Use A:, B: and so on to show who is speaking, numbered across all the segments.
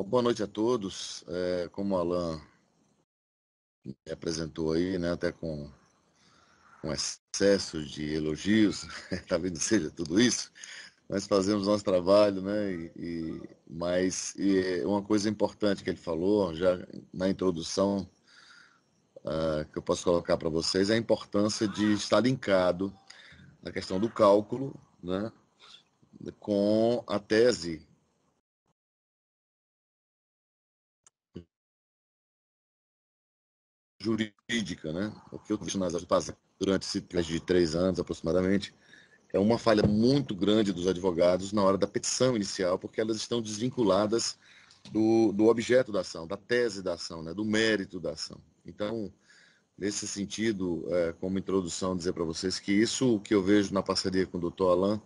A: Boa noite a todos. Como o Alan apresentou aí, né, até com excesso de elogios, talvez não seja tudo isso, nós fazemos nosso trabalho, né, mas uma coisa importante que ele falou já na introdução, que eu posso colocar para vocês, é a importância de estar linkado na questão do cálculo, né, com a tese jurídica, né? O que eu vejo nas aulas durante esse teste de 3 anos aproximadamente é uma falha muito grande dos advogados na hora da petição inicial, porque elas estão desvinculadas do objeto da ação, da tese da ação, né? Do mérito da ação. Então, nesse sentido, como introdução, dizer para vocês que isso que eu vejo na parceria com o Dr. Alan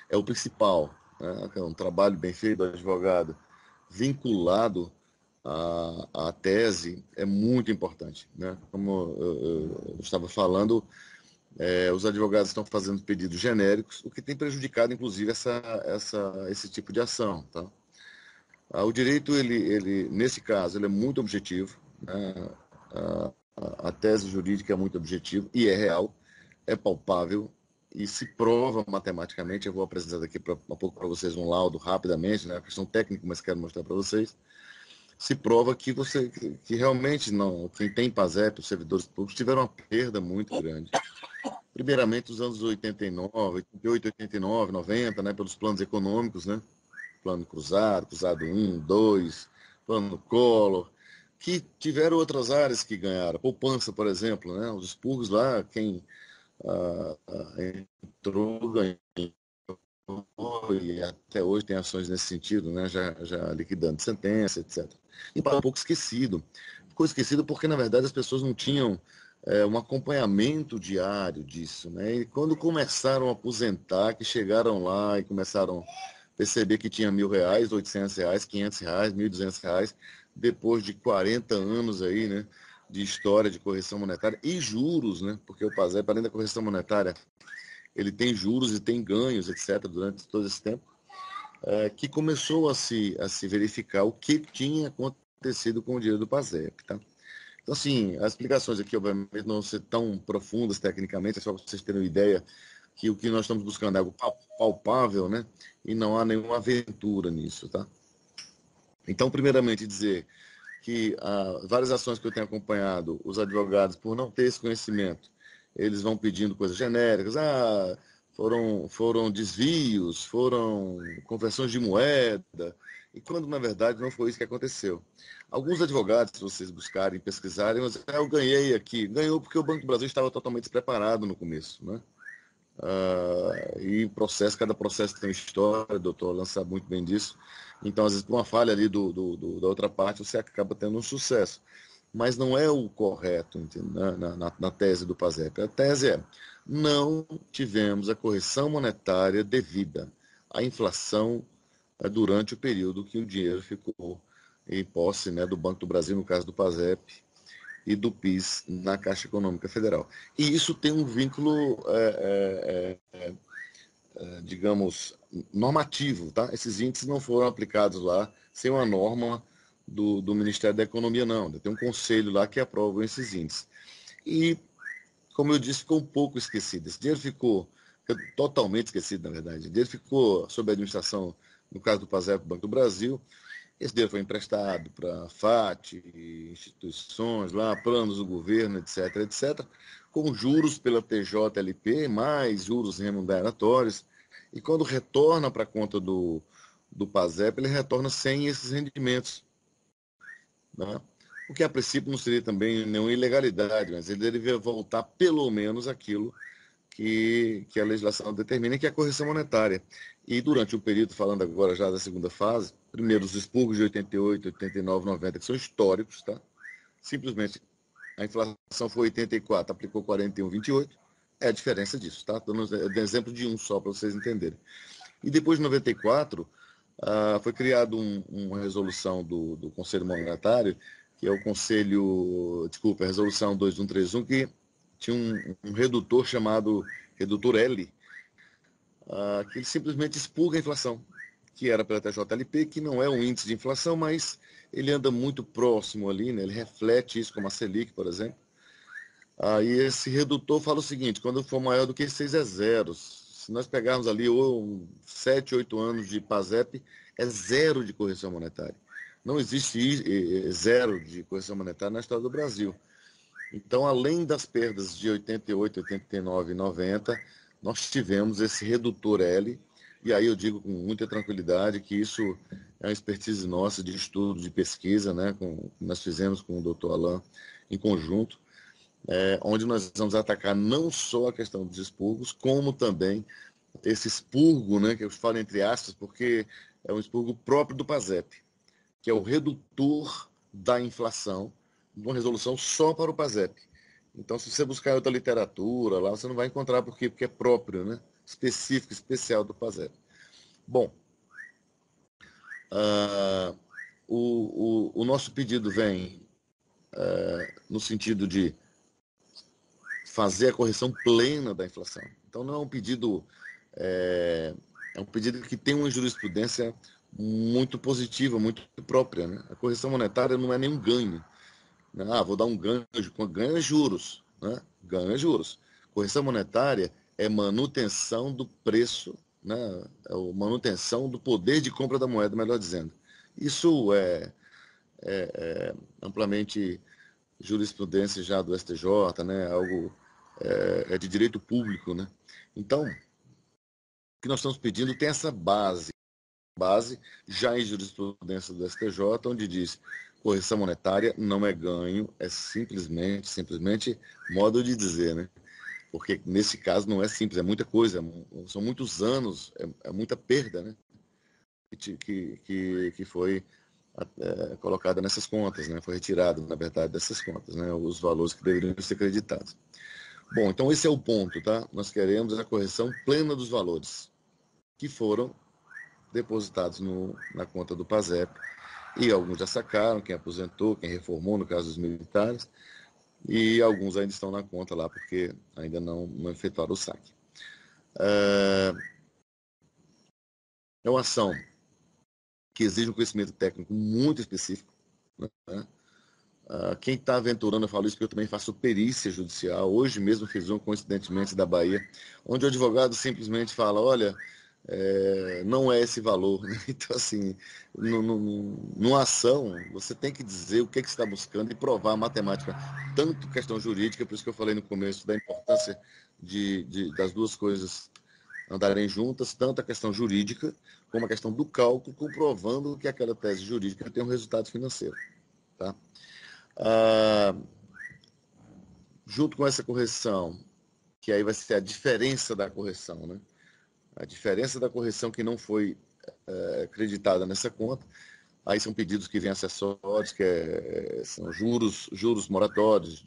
A: é o principal, né? É um trabalho bem feito do advogado vinculado a tese é muito importante, né? Como eu estava falando, os advogados estão fazendo pedidos genéricos, o que tem prejudicado, inclusive, esse tipo de ação, tá? O direito, nesse caso, ele é muito objetivo, né? A tese jurídica é muito objetiva e é real, é palpável e se prova matematicamente. Eu vou apresentar daqui a pouco para vocês um laudo rapidamente, né? A questão técnica, mas quero mostrar para vocês. Se prova que realmente não, quem tem PASEP, os servidores públicos, tiveram uma perda muito grande. Primeiramente, os anos 89, 88, 89, 90, né, pelos planos econômicos, né, plano cruzado, cruzado 1, 2, plano Collor, que tiveram outras áreas que ganharam. Poupança, por exemplo, né, os expurgos lá, quem entrou, ganhou, e até hoje tem ações nesse sentido, né, já liquidando sentença, etc. E para um pouco esquecido. Ficou esquecido porque, na verdade, as pessoas não tinham um acompanhamento diário disso, né? E quando começaram a aposentar, que chegaram lá e começaram a perceber que tinha R$ 1.000, R$ 800, R$ 500, R$ 1.200, depois de 40 anos aí, né, de história de correção monetária e juros, né? Porque o PASEP, além da correção monetária, ele tem juros e tem ganhos, etc., durante todo esse tempo, que começou a se verificar o que tinha acontecido com o dinheiro do PASEP, tá? Então, assim, as explicações aqui, obviamente, não vão ser tão profundas tecnicamente, é só para vocês terem uma ideia que o que nós estamos buscando é algo palpável, né? E não há nenhuma aventura nisso, tá? Então, primeiramente, dizer que várias ações que eu tenho acompanhado, os advogados, por não ter esse conhecimento, eles vão pedindo coisas genéricas, foram desvios, foram conversões de moeda, e quando, na verdade, não foi isso que aconteceu. Alguns advogados, se vocês buscarem, pesquisarem, mas eu ganhei aqui. Ganhou porque o Banco do Brasil estava totalmente despreparado no começo, né? E cada processo tem história, o doutor Alan sabe muito bem disso. Então, às vezes, por uma falha ali da outra parte, você acaba tendo um sucesso. Mas não é o correto, na tese do PASEP. A tese é: não tivemos a correção monetária devida à inflação durante o período que o dinheiro ficou em posse, né, do Banco do Brasil, no caso do PASEP, e do PIS na Caixa Econômica Federal. E isso tem um vínculo, digamos, normativo, tá? Esses índices não foram aplicados lá sem uma norma do Ministério da Economia, não. Tem um conselho lá que aprova esses índices. E, como eu disse, ficou um pouco esquecido. Esse dinheiro ficou totalmente esquecido, na verdade. O dinheiro ficou sob a administração, no caso do PASEP, Banco do Brasil. Esse dinheiro foi emprestado para FAT, instituições lá, planos do governo, etc., etc., com juros pela TJLP, mais juros remuneratórios. E quando retorna para a conta do PASEP, ele retorna sem esses rendimentos, né? O que a princípio não seria também nenhuma ilegalidade, mas ele deveria voltar pelo menos aquilo que a legislação determina, que é a correção monetária. E durante o período, falando agora já da segunda fase, primeiro os expurgos de 88, 89, 90, que são históricos, tá? Simplesmente a inflação foi 84, aplicou 41, 28, é a diferença disso, tá? Dando exemplo de um só para vocês entenderem. E depois de 94, foi criada uma resolução do Conselho Monetário, que é o a resolução 2131, que tinha um redutor chamado redutor L, que ele simplesmente expurga a inflação. que era pela TJLP, que não é um índice de inflação, mas ele anda muito próximo ali, né? Ele reflete isso, como a Selic, por exemplo. Aí esse redutor fala o seguinte: quando for maior do que 6 é zero. Se nós pegarmos ali 7, 8 anos de PASEP, é zero de correção monetária. Não existe zero de correção monetária na história do Brasil. Então, além das perdas de 88, 89 e 90, nós tivemos esse redutor L, e aí eu digo com muita tranquilidade que isso é uma expertise nossa de estudo, de pesquisa, né, nós fizemos com o Dr. Alain em conjunto, onde nós vamos atacar não só a questão dos expurgos, como também esse expurgo, né, que eu falo entre aspas, porque é um expurgo próprio do PASEP, que é o redutor da inflação, uma resolução só para o PASEP. Então, se você buscar outra literatura lá, você não vai encontrar por quê? Porque é próprio, né? Específico, especial do PASEP. Bom, o nosso pedido vem no sentido de fazer a correção plena da inflação. Então, não é um pedido... é um pedido que tem uma jurisprudência muito positiva, muito própria, né? A correção monetária não é nenhum ganho. Vou dar um ganho, ganho é juros, né? Ganho é juros. Correção monetária é manutenção do preço, né? É a manutenção do poder de compra da moeda, melhor dizendo. Isso é amplamente jurisprudência já do STJ, né? Algo é de direito público, né? Então, o que nós estamos pedindo tem essa base já em jurisprudência do STJ, onde diz correção monetária não é ganho, é simplesmente modo de dizer, né? Porque nesse caso não é simples, é muita coisa, são muitos anos, é muita perda, né? Que foi colocada nessas contas, né? Foi retirado, na verdade, dessas contas, né? Os valores que deveriam ser creditados. Bom, então esse é o ponto, tá? Nós queremos a correção plena dos valores que foram depositados na conta do PASEP, e alguns já sacaram, quem aposentou, quem reformou, no caso dos militares, e alguns ainda estão na conta lá, porque ainda não efetuaram o saque. É uma ação que exige um conhecimento técnico muito específico, né? Quem está aventurando, eu falo isso porque eu também faço perícia judicial. Hoje mesmo fiz um, coincidentemente, da Bahia, onde o advogado simplesmente fala: olha, não é esse valor. Então, assim, numa ação, você tem que dizer o que você está buscando e provar a matemática, tanto questão jurídica, por isso que eu falei no começo da importância das duas coisas andarem juntas, tanto a questão jurídica como a questão do cálculo, comprovando que aquela tese jurídica tem um resultado financeiro. Tá? Junto com essa correção, que aí vai ser a diferença da correção, né? A diferença da correção que não foi acreditada nessa conta, aí são pedidos que vêm acessórios, que são juros moratórios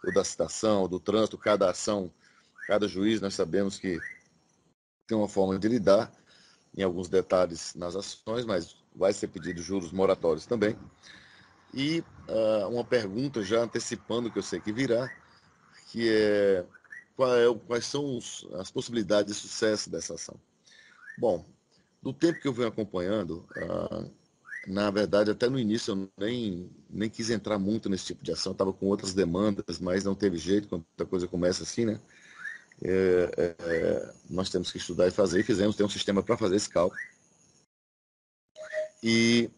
A: ou da citação, ou do trânsito, cada ação, cada juiz, nós sabemos que tem uma forma de lidar, em alguns detalhes nas ações, mas vai ser pedido juros moratórios também. E uma pergunta, já antecipando, que eu sei que virá, que é quais são as possibilidades de sucesso dessa ação. Bom, do tempo que eu venho acompanhando, na verdade, até no início eu nem quis entrar muito nesse tipo de ação, estava com outras demandas, mas não teve jeito, quando a coisa começa assim, né? Nós temos que estudar e fazer, e fizemos, tem um sistema para fazer esse cálculo. E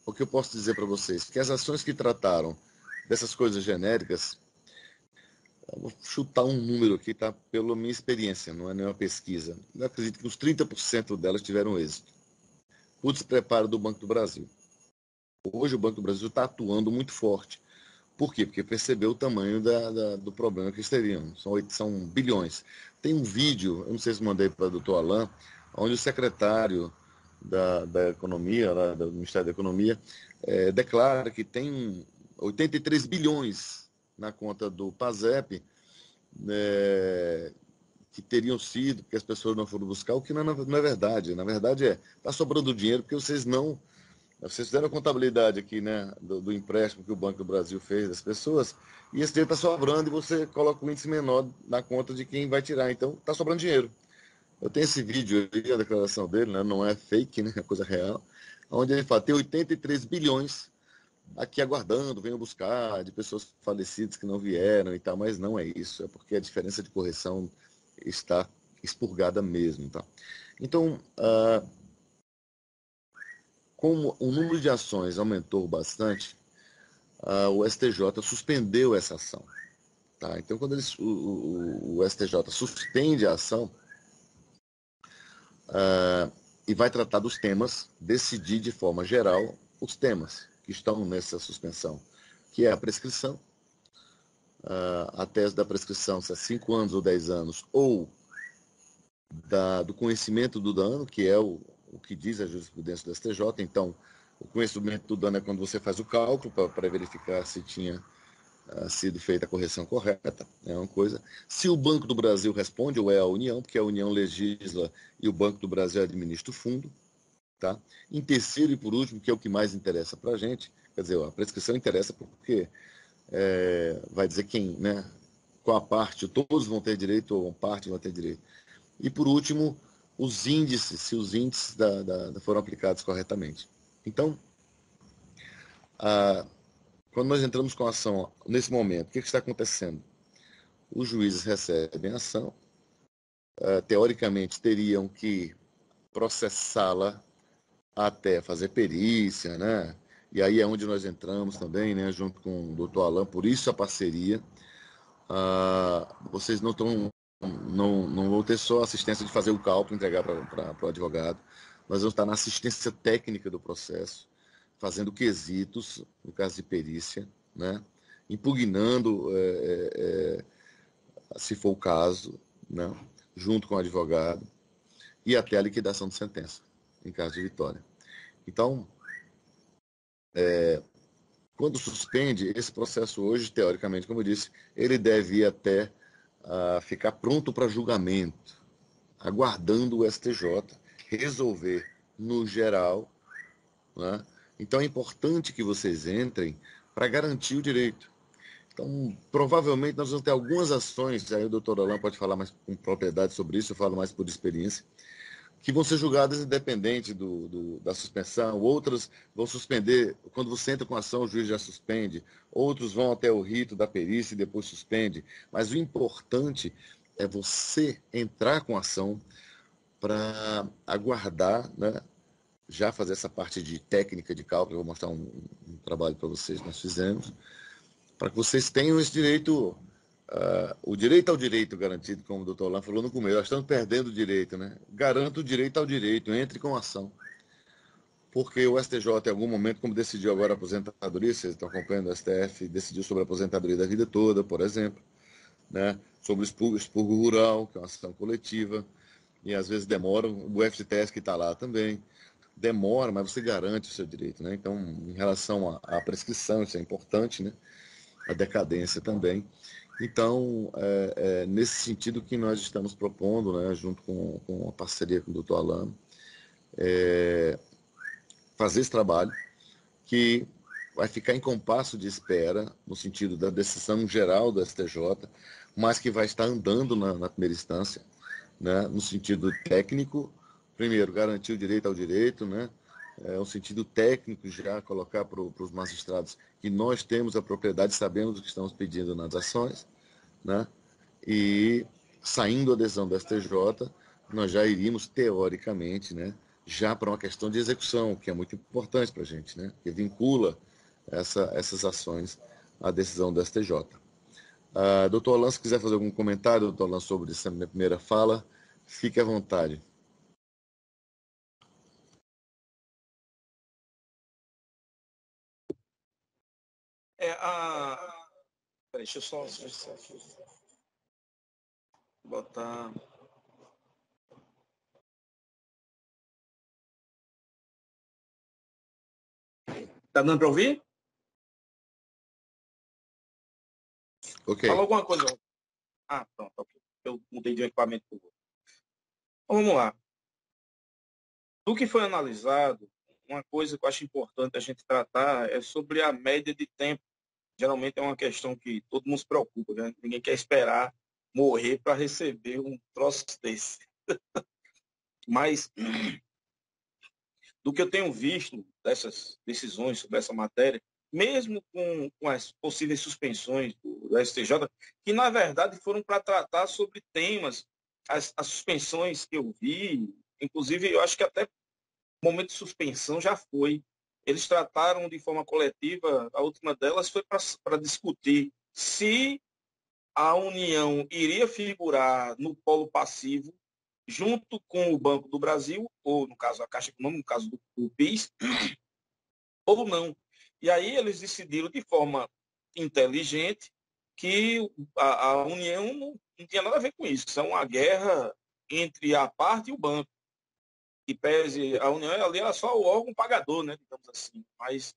A: o que eu posso dizer para vocês? Que as ações que trataram dessas coisas genéricas, eu vou chutar um número aqui, tá? Pela minha experiência, não é nenhuma pesquisa. Eu acredito que uns 30% delas tiveram êxito. O despreparo do Banco do Brasil. Hoje o Banco do Brasil está atuando muito forte. Por quê? Porque percebeu o tamanho do problema que eles teriam. São bilhões. Tem um vídeo, eu não sei se mandei para o doutor Alain, onde o secretário da Economia, lá, do Ministério da Economia, declara que tem 83 bilhões na conta do PASEP, que teriam sido, porque as pessoas não foram buscar, o que não é verdade. Na verdade está sobrando dinheiro porque vocês fizeram a contabilidade aqui, né, do empréstimo que o Banco do Brasil fez das pessoas, e esse dinheiro está sobrando e você coloca um índice menor na conta de quem vai tirar. Então, está sobrando dinheiro. Eu tenho esse vídeo aí, a declaração dele, né? Não é fake, né? É coisa real. Onde ele fala, tem 83 bilhões aqui aguardando, venham buscar, de pessoas falecidas que não vieram e tal, mas não é isso. É porque a diferença de correção está expurgada mesmo, tá? Então, como o número de ações aumentou bastante, o STJ suspendeu essa ação. Tá? Então, quando o STJ suspende a ação e vai tratar dos temas, decidir de forma geral os temas que estão nessa suspensão, que é a prescrição, a tese da prescrição, se é 5 anos ou 10 anos, ou do conhecimento do dano, que é o que diz a jurisprudência do STJ. Então, o conhecimento do dano é quando você faz o cálculo para verificar se tinha sido feita a correção correta, é uma coisa. Se o Banco do Brasil responde, ou é a União, porque a União legisla e o Banco do Brasil administra o fundo, tá? Em terceiro e por último, que é o que mais interessa para a gente, quer dizer, a prescrição interessa porque vai dizer quem, né? Qual a parte, todos vão ter direito ou uma parte vão ter direito. E por último, os índices, se os índices foram aplicados corretamente. Então, quando nós entramos com a ação nesse momento, o que está acontecendo? Os juízes recebem a ação, teoricamente teriam que processá-la até fazer perícia, né? E aí é onde nós entramos também, né, junto com o doutor Alain, por isso a parceria. Vocês não vão ter só assistência de fazer o cálculo, entregar para o advogado, nós vamos estar na assistência técnica do processo, fazendo quesitos, no caso de perícia, né? Impugnando, se for o caso, né? Junto com o advogado, e até a liquidação de sentença, em caso de vitória. Então, quando suspende, esse processo hoje, teoricamente, como eu disse, ele deve ir até ficar pronto para julgamento, aguardando o STJ resolver no geral, né? Então é importante que vocês entrem para garantir o direito. Então, provavelmente nós vamos ter algumas ações, aí o doutor Alain pode falar mais com propriedade sobre isso, eu falo mais por experiência, que vão ser julgadas independente da suspensão, outras vão suspender, quando você entra com a ação, o juiz já suspende, outros vão até o rito da perícia e depois suspende, mas o importante é você entrar com a ação para aguardar, né, já fazer essa parte de técnica de cálculo, eu vou mostrar um trabalho para vocês que nós fizemos, para que vocês tenham esse direito, o direito ao direito garantido, como o doutor Lan falou no começo. Nós estamos perdendo o direito, né? Garanta o direito ao direito, entre com ação. Porque o STJ, em algum momento, como decidiu agora a aposentadoria, vocês estão acompanhando, o STF decidiu sobre a aposentadoria da vida toda, por exemplo, né? Sobre o expurgo rural, que é uma ação coletiva, e às vezes demora, o FGTS que está lá também, demora, mas você garante o seu direito, né? Então, em relação à prescrição, isso é importante, né? A decadência também. Então, nesse sentido que nós estamos propondo, né, junto com a parceria com o doutor Alain, fazer esse trabalho que vai ficar em compasso de espera, no sentido da decisão geral do STJ, mas que vai estar andando na primeira instância, né, no sentido técnico, primeiro, garantir o direito ao direito, né, um sentido técnico já colocar para os magistrados que nós temos a propriedade, sabemos o que estamos pedindo nas ações, né, e saindo a decisão do STJ, nós já iríamos, teoricamente, né, já para uma questão de execução, que é muito importante para a gente, né, que vincula essas ações à decisão do STJ. Doutor Alan, se quiser fazer algum comentário, doutor Alan, sobre essa minha primeira fala, fique à vontade.
B: Deixa eu só botar. Tá dando para ouvir?
A: Ok.
B: Fala alguma coisa. Pronto, ok. Eu mudei de um equipamento para o outro. Então, vamos lá. Do que foi analisado, uma coisa que eu acho importante a gente tratar é sobre a média de tempo. Geralmente é uma questão que todo mundo se preocupa, né? Ninguém quer esperar morrer para receber um troço desse. Mas do que eu tenho visto dessas decisões sobre essa matéria, mesmo com as possíveis suspensões do STJ, que na verdade foram para tratar sobre temas, as suspensões que eu vi, inclusive eu acho que até o momento de suspensão já foi. Eles trataram de forma coletiva, a última delas foi para discutir se a União iria figurar no polo passivo junto com o Banco do Brasil, ou no caso a Caixa Econômica, no caso do PIS, ou não. E aí eles decidiram de forma inteligente que a União não tinha nada a ver com isso. Isso é uma guerra entre a parte e o banco. E pese a União ali era só o órgão pagador, né, digamos assim. Mas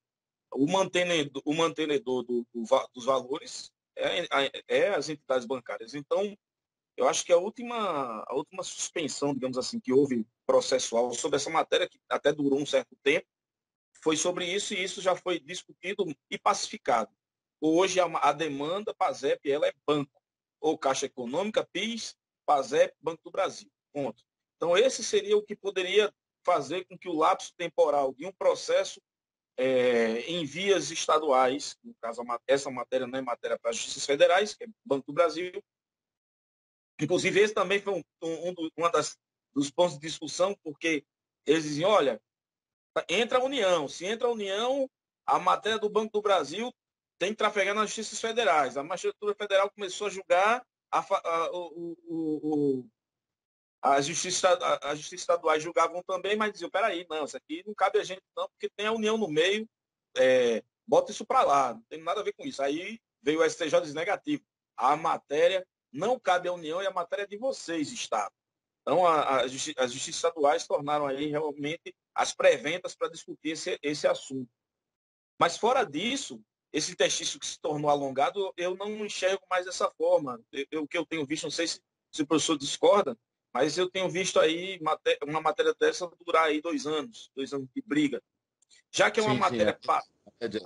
B: o mantenedor dos valores é as entidades bancárias. Então, eu acho que a última suspensão, digamos assim, que houve processual sobre essa matéria, que até durou um certo tempo, foi sobre isso, e isso já foi discutido e pacificado. Hoje a demanda PASEP ela é banco, ou Caixa Econômica, PIS, PASEP, Banco do Brasil. Ponto. Então, esse seria o que poderia fazer com que o lapso temporal de um processo em vias estaduais, no caso, essa matéria não é matéria para as justiças federais, que é Banco do Brasil. Inclusive, esse também foi uma dos pontos de discussão, porque eles diziam, olha, entra a União. Se entra a União, a matéria do Banco do Brasil tem que trafegar nas justiças federais. A magistratura federal começou a julgar, as justiças estaduais julgavam também, mas diziam, peraí, não, isso aqui não cabe a gente não, porque tem a União no meio, bota isso para lá, não tem nada a ver com isso. Aí veio o STJ diz negativo. A matéria não cabe à União e a matéria é de vocês, Estado. Então, as justiças estaduais tornaram aí realmente as preventas para discutir esse assunto. Mas, fora disso, esse exercício que se tornou alongado, eu não enxergo mais dessa forma. O que eu tenho visto, não sei se o professor discorda, mas eu tenho visto aí uma matéria dessa durar aí 2 anos de briga. Já que é uma
A: Sim, sim,
B: matéria,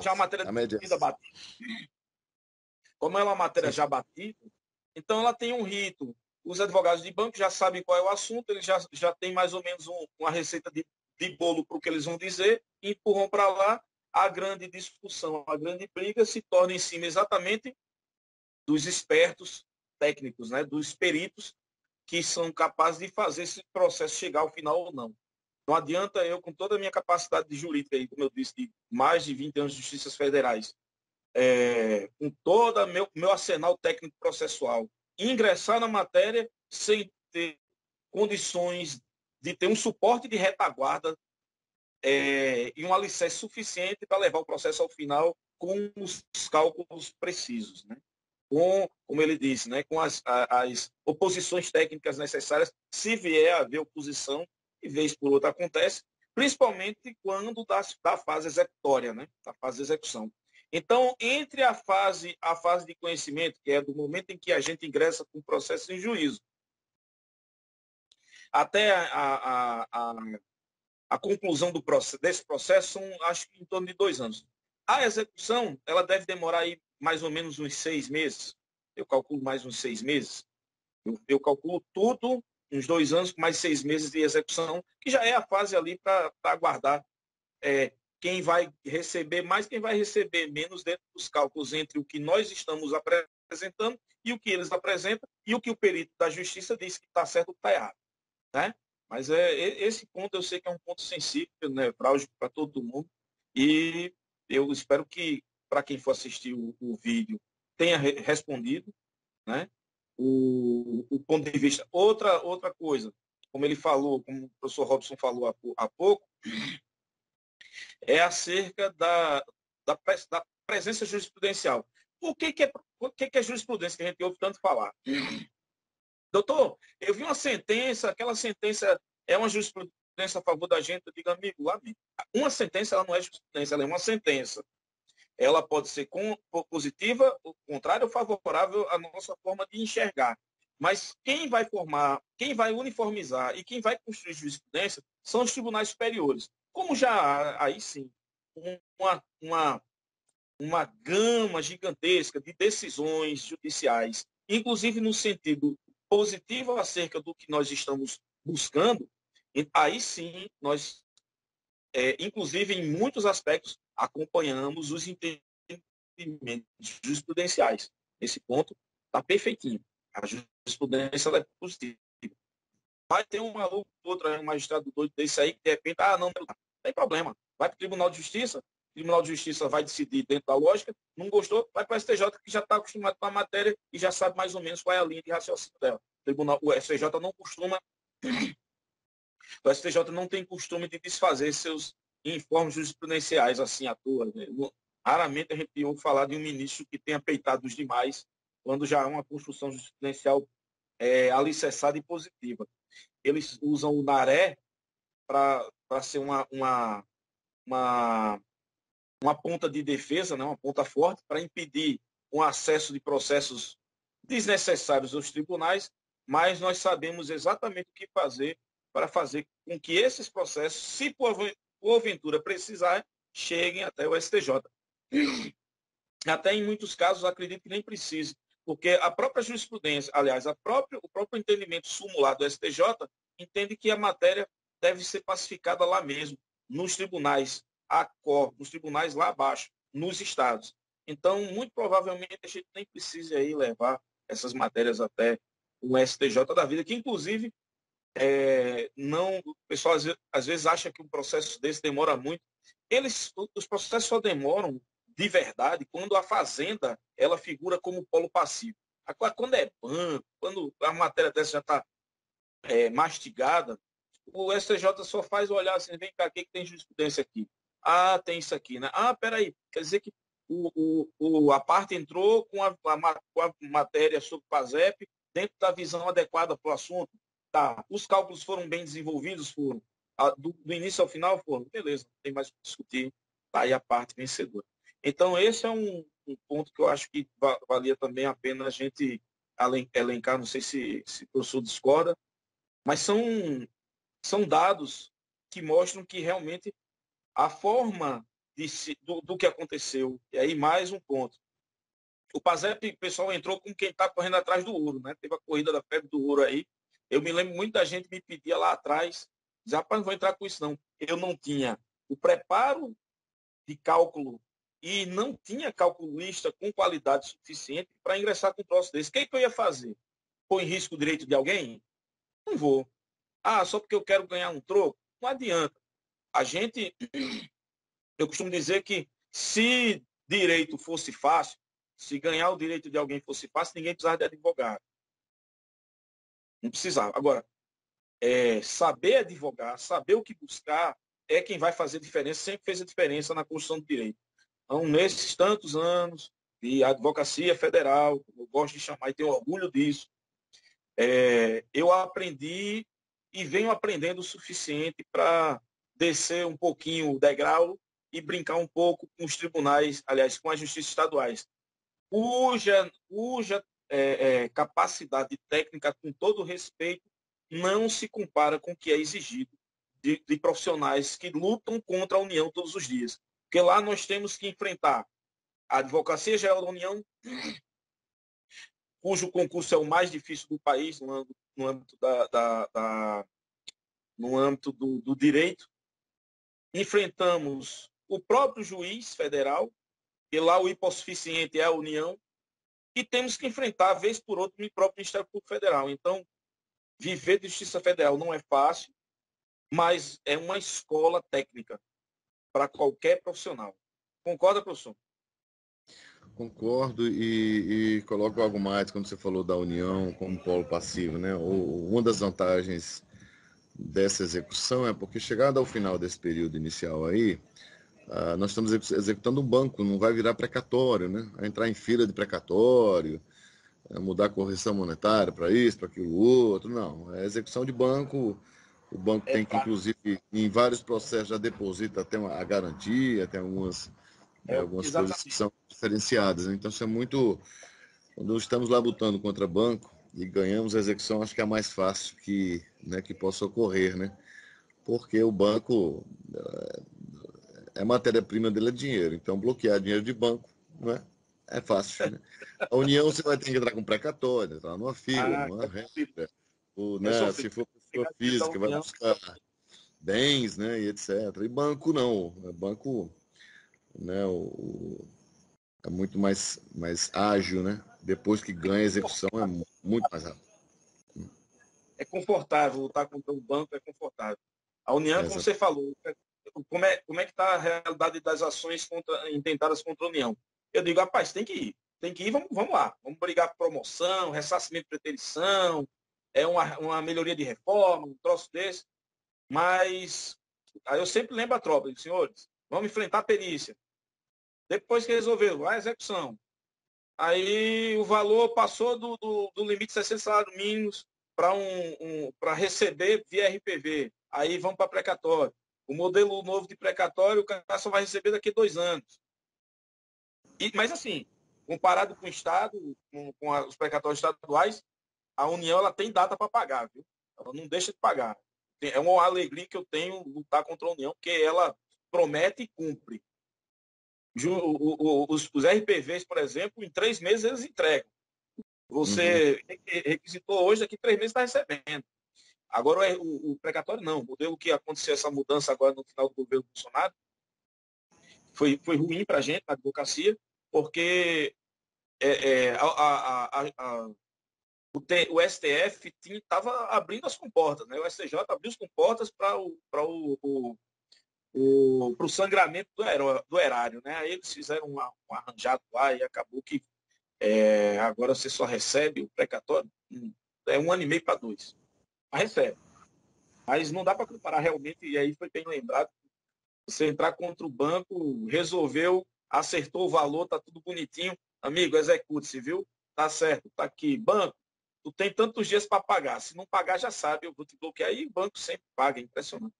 B: já é uma matéria
A: a média.
B: discutida, batida, como é uma matéria
A: Sim,
B: já batida, então ela tem um rito. Os advogados de banco já sabem qual é o assunto, eles já têm mais ou menos uma receita de bolo para o que eles vão dizer, e empurram para lá. A grande discussão, a grande briga se torna em cima exatamente dos espertos técnicos, né, dos peritos que são capazes de fazer esse processo chegar ao final ou não. Não adianta eu, com toda a minha capacidade de jurídica, aí, como eu disse, de mais de 20 anos de justiças federais, com todo o meu arsenal técnico processual, ingressar na matéria sem ter condições de ter um suporte de retaguarda e um alicerce suficiente para levar o processo ao final com os cálculos precisos, né? Como ele disse, né? Com as oposições técnicas necessárias, se vier a haver oposição, e vez por outra acontece, principalmente quando da fase executória, né? Da fase de execução. Então, entre a fase de conhecimento, que é do momento em que a gente ingressa com o processo em juízo, até a conclusão desse processo são, acho que, em torno de 2 anos. A execução, ela deve demorar aí mais ou menos uns 6 meses. Eu calculo mais uns 6 meses. Eu calculo tudo, uns 2 anos, com mais 6 meses de execução, que já é a fase ali para aguardar quem vai receber mais, quem vai receber menos, dentro dos cálculos entre o que nós estamos apresentando e o que eles apresentam, e o que o perito da justiça diz que está certo ou está errado. Né? Mas esse ponto eu sei que é um ponto sensível, nevrálgico para todo mundo, e eu espero que, para quem for assistir o vídeo, tenha respondido, né? O ponto de vista. Outra coisa, como ele falou, como o professor Robson falou há pouco, é acerca da presença jurisprudencial. O que é jurisprudência que a gente ouve tanto falar? Doutor, eu vi uma sentença, aquela sentença é uma jurisprudência a favor da gente. Eu digo, amigo, uma sentença ela não é jurisprudência, ela é uma sentença. Ela pode ser positiva, contrária ou favorável à nossa forma de enxergar. Mas quem vai formar, quem vai uniformizar e quem vai construir jurisprudência são os tribunais superiores. Como já há, aí sim, uma gama gigantesca de decisões judiciais, inclusive no sentido positivo acerca do que nós estamos buscando, e aí sim nós, inclusive em muitos aspectos, acompanhamos os entendimentos jurisprudenciais. Esse ponto está perfeitinho. A jurisprudência ela é positiva. Vai ter um maluco, outro um magistrado doido desse aí, que de repente, não tem problema. Vai para o Tribunal de Justiça, o Tribunal de Justiça vai decidir dentro da lógica, não gostou, vai para o STJ, que já está acostumado com a matéria e já sabe mais ou menos qual é a linha de raciocínio dela. O STJ não costuma, o STJ não tem costume de desfazer seus informes jurisprudenciais assim à toa. Né? Raramente a gente ouve falar de um ministro que tenha peitado os demais, quando já há uma construção jurisprudencial alicerçada e positiva. Eles usam o NARÉ para ser uma ponta de defesa, né, uma ponta forte, para impedir o acesso de processos desnecessários aos tribunais, mas nós sabemos exatamente o que fazer para fazer com que esses processos, se porventura precisar, cheguem até o STJ. Até em muitos casos, acredito que nem precise, porque a própria jurisprudência, aliás, o próprio entendimento sumulado do STJ entende que a matéria deve ser pacificada lá mesmo, nos tribunais, nos tribunais lá abaixo, nos estados. Então, muito provavelmente, a gente nem precisa aí levar essas matérias até o STJ da vida, que inclusive não, o pessoal às vezes acha que um processo desse demora muito. Os processos só demoram de verdade quando a fazenda ela figura como polo passivo. Agora, quando é banco, quando a matéria dessa já está mastigada, o STJ só faz olhar assim, vem cá, o que tem jurisprudência aqui? Tem isso aqui, né? Peraí, quer dizer que a parte entrou com a matéria sobre o PASEP dentro da visão adequada para o assunto. Tá, os cálculos foram bem desenvolvidos, foram. Do início ao final, foram. Beleza, não tem mais o que discutir. Tá aí a parte vencedora. Então, esse é um ponto que eu acho que valia também a pena a gente elencar, não sei se o professor discorda, mas são dados que mostram que realmente a forma do que aconteceu, e aí mais um ponto. O PASEP, o pessoal entrou com quem está correndo atrás do ouro, né? Teve a corrida da febre do ouro aí. Eu me lembro, muita gente me pedia lá atrás, dizia, rapaz, não vou entrar com isso não. Eu não tinha o preparo de cálculo e não tinha calculista com qualidade suficiente para ingressar com um troço desse. O que eu ia fazer? Pôr em risco o direito de alguém? Não vou. Só porque eu quero ganhar um troco? Não adianta. Eu costumo dizer que se direito fosse fácil, se ganhar o direito de alguém fosse fácil, ninguém precisava de advogado. Não precisava. Agora, saber advogar, saber o que buscar, é quem vai fazer diferença, sempre fez a diferença na construção do direito. Então, nesses tantos anos de advocacia federal, eu gosto de chamar e tenho orgulho disso, eu aprendi e venho aprendendo o suficiente para descer um pouquinho o degrau e brincar um pouco com os tribunais, aliás, com as justiças estaduais, cuja capacidade técnica, com todo respeito, não se compara com o que é exigido de profissionais que lutam contra a União todos os dias. Porque lá nós temos que enfrentar a Advocacia Geral da União, cujo concurso é o mais difícil do país no âmbito, no âmbito do direito. Enfrentamos o próprio juiz federal, que lá o hipossuficiente é a União, e temos que enfrentar, vez por outra, o próprio Ministério Público Federal. Então, viver de Justiça Federal não é fácil, mas é uma escola técnica para qualquer profissional. Concorda, professor?
A: Concordo e coloco algo mais quando você falou da União como polo passivo, né? Uma das vantagens dessa execução é porque chegado ao final desse período inicial aí, nós estamos executando um banco, não vai virar precatório, né? Vai entrar em fila de precatório, mudar a correção monetária para isso, para aquilo outro, não. É execução de banco, o banco tem que, inclusive, em vários processos já deposita até a garantia, tem algumas coisas que são diferenciadas, né? Então isso é muito... Quando estamos lá lutando contra banco e ganhamos a execução, acho que é a mais fácil que possa ocorrer, né? Porque o banco é matéria-prima dele é dinheiro, então bloquear dinheiro de banco, não é fácil, né? A União você vai ter que entrar com precatório, entrar numa fila, numa regra, ou, né, se for pessoa física, vai buscar bens, né, e etc. E banco não, banco, né, é muito mais ágil, né? Depois que ganha a execução é muito mais rápido.
B: É confortável, lutar contra o banco é confortável. A União, como você falou, como é que está a realidade das ações intentadas contra a União? Eu digo, rapaz, tem que ir, vamos lá. Vamos brigar por promoção, ressarcimento de preterição, uma melhoria de reforma, um troço desse. Mas aí eu sempre lembro a tropa, digo, senhores, vamos enfrentar a perícia. Depois que resolveu, a execução. Aí o valor passou do limite de 60 salários mínimos para receber via RPV. Aí vamos para precatório. O modelo novo de precatório, o cara só vai receber daqui a 2 anos. Mas assim, comparado com o Estado, com os precatórios estaduais, a União ela tem data para pagar, viu? Ela não deixa de pagar. É uma alegria que eu tenho lutar contra a União, porque ela promete e cumpre. Os RPVs, por exemplo, em 3 meses eles entregam. Você requisitou hoje, daqui 3 meses está recebendo. Agora o precatório não. O modelo que aconteceu essa mudança agora no final do governo Bolsonaro foi ruim para a gente, na advocacia, porque o STF estava abrindo as comportas, né? O STJ abriu as comportas para o sangramento do erário, né? Aí eles fizeram um arranjado lá e acabou que agora você só recebe o precatório 1 ano e meio para 2. Mas recebe. Mas não dá para comparar realmente, e aí foi bem lembrado, você entrar contra o banco, resolveu, acertou o valor, tá tudo bonitinho. Amigo, execute-se, viu? Tá certo, tá aqui. Banco, tu tem tantos dias para pagar. Se não pagar, já sabe, eu vou te bloquear. E o banco sempre paga, é impressionante.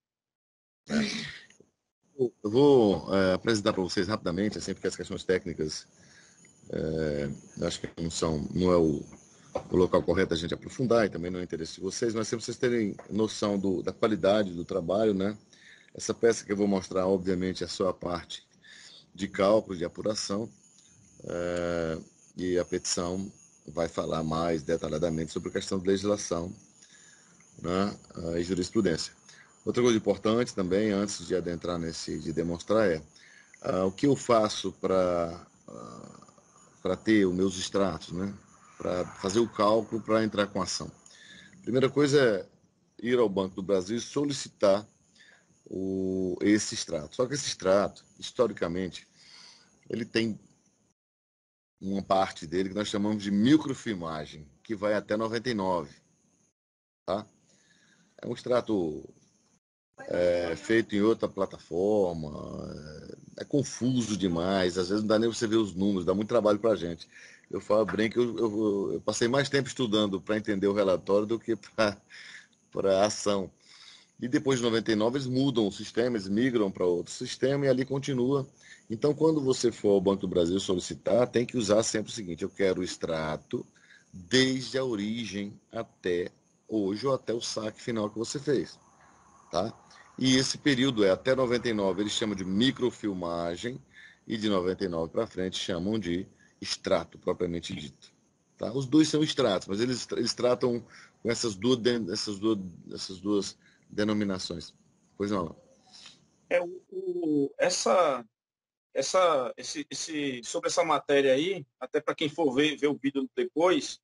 A: Eu vou apresentar para vocês rapidamente, assim, porque as questões técnicas acho que não é o local correto a gente aprofundar, e também não é interesse de vocês, mas sempre vocês terem noção da qualidade do trabalho, né? Essa peça que eu vou mostrar, obviamente, é só a parte de cálculo, de apuração, e a petição vai falar mais detalhadamente sobre a questão de legislação, né, e jurisprudência. Outra coisa importante também, antes de adentrar de demonstrar, o que eu faço para ter os meus extratos, né, para fazer o cálculo, para entrar com a ação. Primeira coisa é ir ao Banco do Brasil e solicitar esse extrato. Só que esse extrato, historicamente, ele tem uma parte dele que nós chamamos de microfilmagem, que vai até 99. Tá? É um extrato feito em outra plataforma, é confuso demais, às vezes não dá nem você ver os números, dá muito trabalho para a gente. Eu falo bem que eu passei mais tempo estudando para entender o relatório do que para a ação. E depois de 99 eles mudam o sistema, eles migram para outro sistema e ali continua. Então, quando você for ao Banco do Brasil solicitar, tem que usar sempre o seguinte: eu quero o extrato desde a origem até hoje ou até o saque final que você fez. Tá? E esse período é até 99, eles chamam de microfilmagem, e de 99 para frente chamam de extrato, propriamente dito. Tá? Os dois são extratos, mas eles tratam com essas duas denominações. Pois não.
B: Sobre essa matéria aí, até para quem for ver o vídeo depois,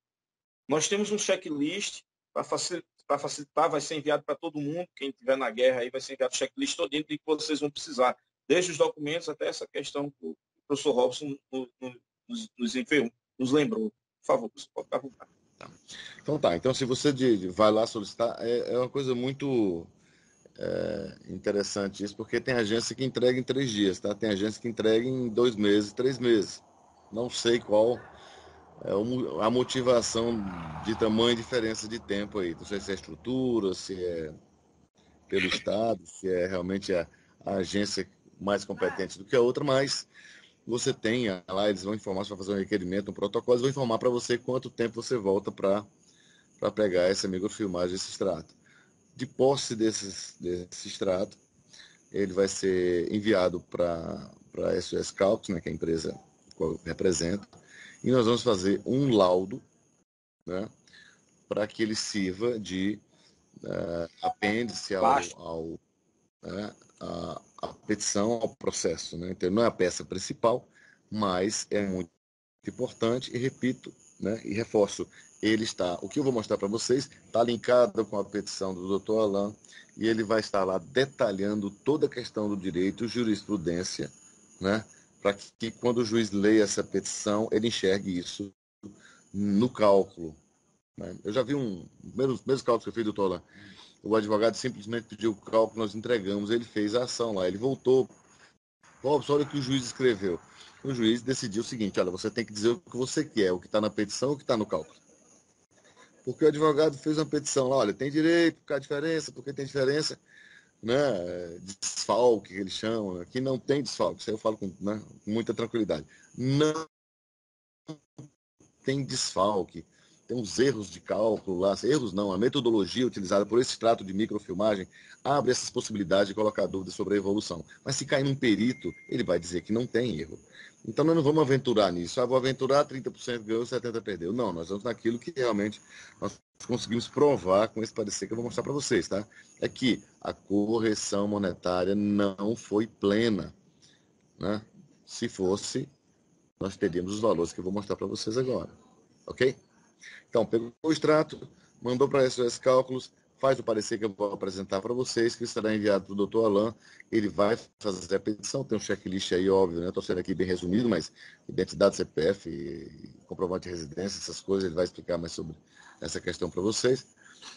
B: nós temos um checklist para facilitar, vai ser enviado para todo mundo, quem estiver na guerra aí vai ser enviado o checklist todo de que vocês vão precisar, desde os documentos até essa questão que o professor Robson nos lembrou. Por favor, você pode ficar à vontade.
A: Então se você vai lá solicitar, é uma coisa muito interessante isso, porque tem agência que entrega em 3 dias, tá? Tem agência que entrega em 2 meses, 3 meses. Não sei qual a motivação de tamanha diferença de tempo aí. Não sei se é estrutura, se é pelo Estado, se é realmente a agência mais competente do que a outra, mas você tem lá, eles vão informar, se vai fazer um requerimento, um protocolo, eles vão informar para você quanto tempo você volta para pegar essa microfilmagem, esse extrato. De posse desse extrato, ele vai ser enviado para a SOS Cálculos, né, que é a empresa que eu represento, e nós vamos fazer um laudo, né, para que ele sirva de apêndice né, a petição ao processo. Né? Então, não é a peça principal, mas é muito importante, e repito, né, e reforço, o que eu vou mostrar para vocês, está linkado com a petição do Dr. Alain, e ele vai estar lá detalhando toda a questão do direito, jurisprudência, né, para que quando o juiz leia essa petição, ele enxergue isso no cálculo. Né? Eu já vi primeiros cálculos que eu fiz, doutor Alain, o advogado simplesmente pediu o cálculo, nós entregamos, ele fez a ação lá, ele voltou, olha o que o juiz escreveu. O juiz decidiu o seguinte, olha, você tem que dizer o que você quer, o que está na petição ou o que está no cálculo. Porque o advogado fez uma petição lá, olha, tem direito, por causa da diferença, porque tem diferença, né, desfalque, que eles chamam, aqui não tem desfalque, isso aí eu falo com muita tranquilidade. Não tem desfalque, tem uns erros de cálculo lá, erros não, a metodologia utilizada por esse extrato de microfilmagem abre essas possibilidades de colocar dúvidas sobre a evolução. Mas se cair num perito, ele vai dizer que não tem erro. Então nós não vamos aventurar nisso. Vou aventurar, 30% ganhou, 70% perdeu. Não, nós vamos naquilo que realmente nós conseguimos provar com esse parecer que eu vou mostrar para vocês, tá? É que a correção monetária não foi plena, né? Se fosse, nós teríamos os valores que eu vou mostrar para vocês agora, ok? Então, pegou o extrato, mandou para SOS Cálculos, faz o parecer que eu vou apresentar para vocês, que será enviado para o Dr. Alain, ele vai fazer a petição, tem um checklist aí, óbvio, né? Estou sendo aqui bem resumido, mas identidade, CPF, comprovante de residência, essas coisas, ele vai explicar mais sobre essa questão para vocês.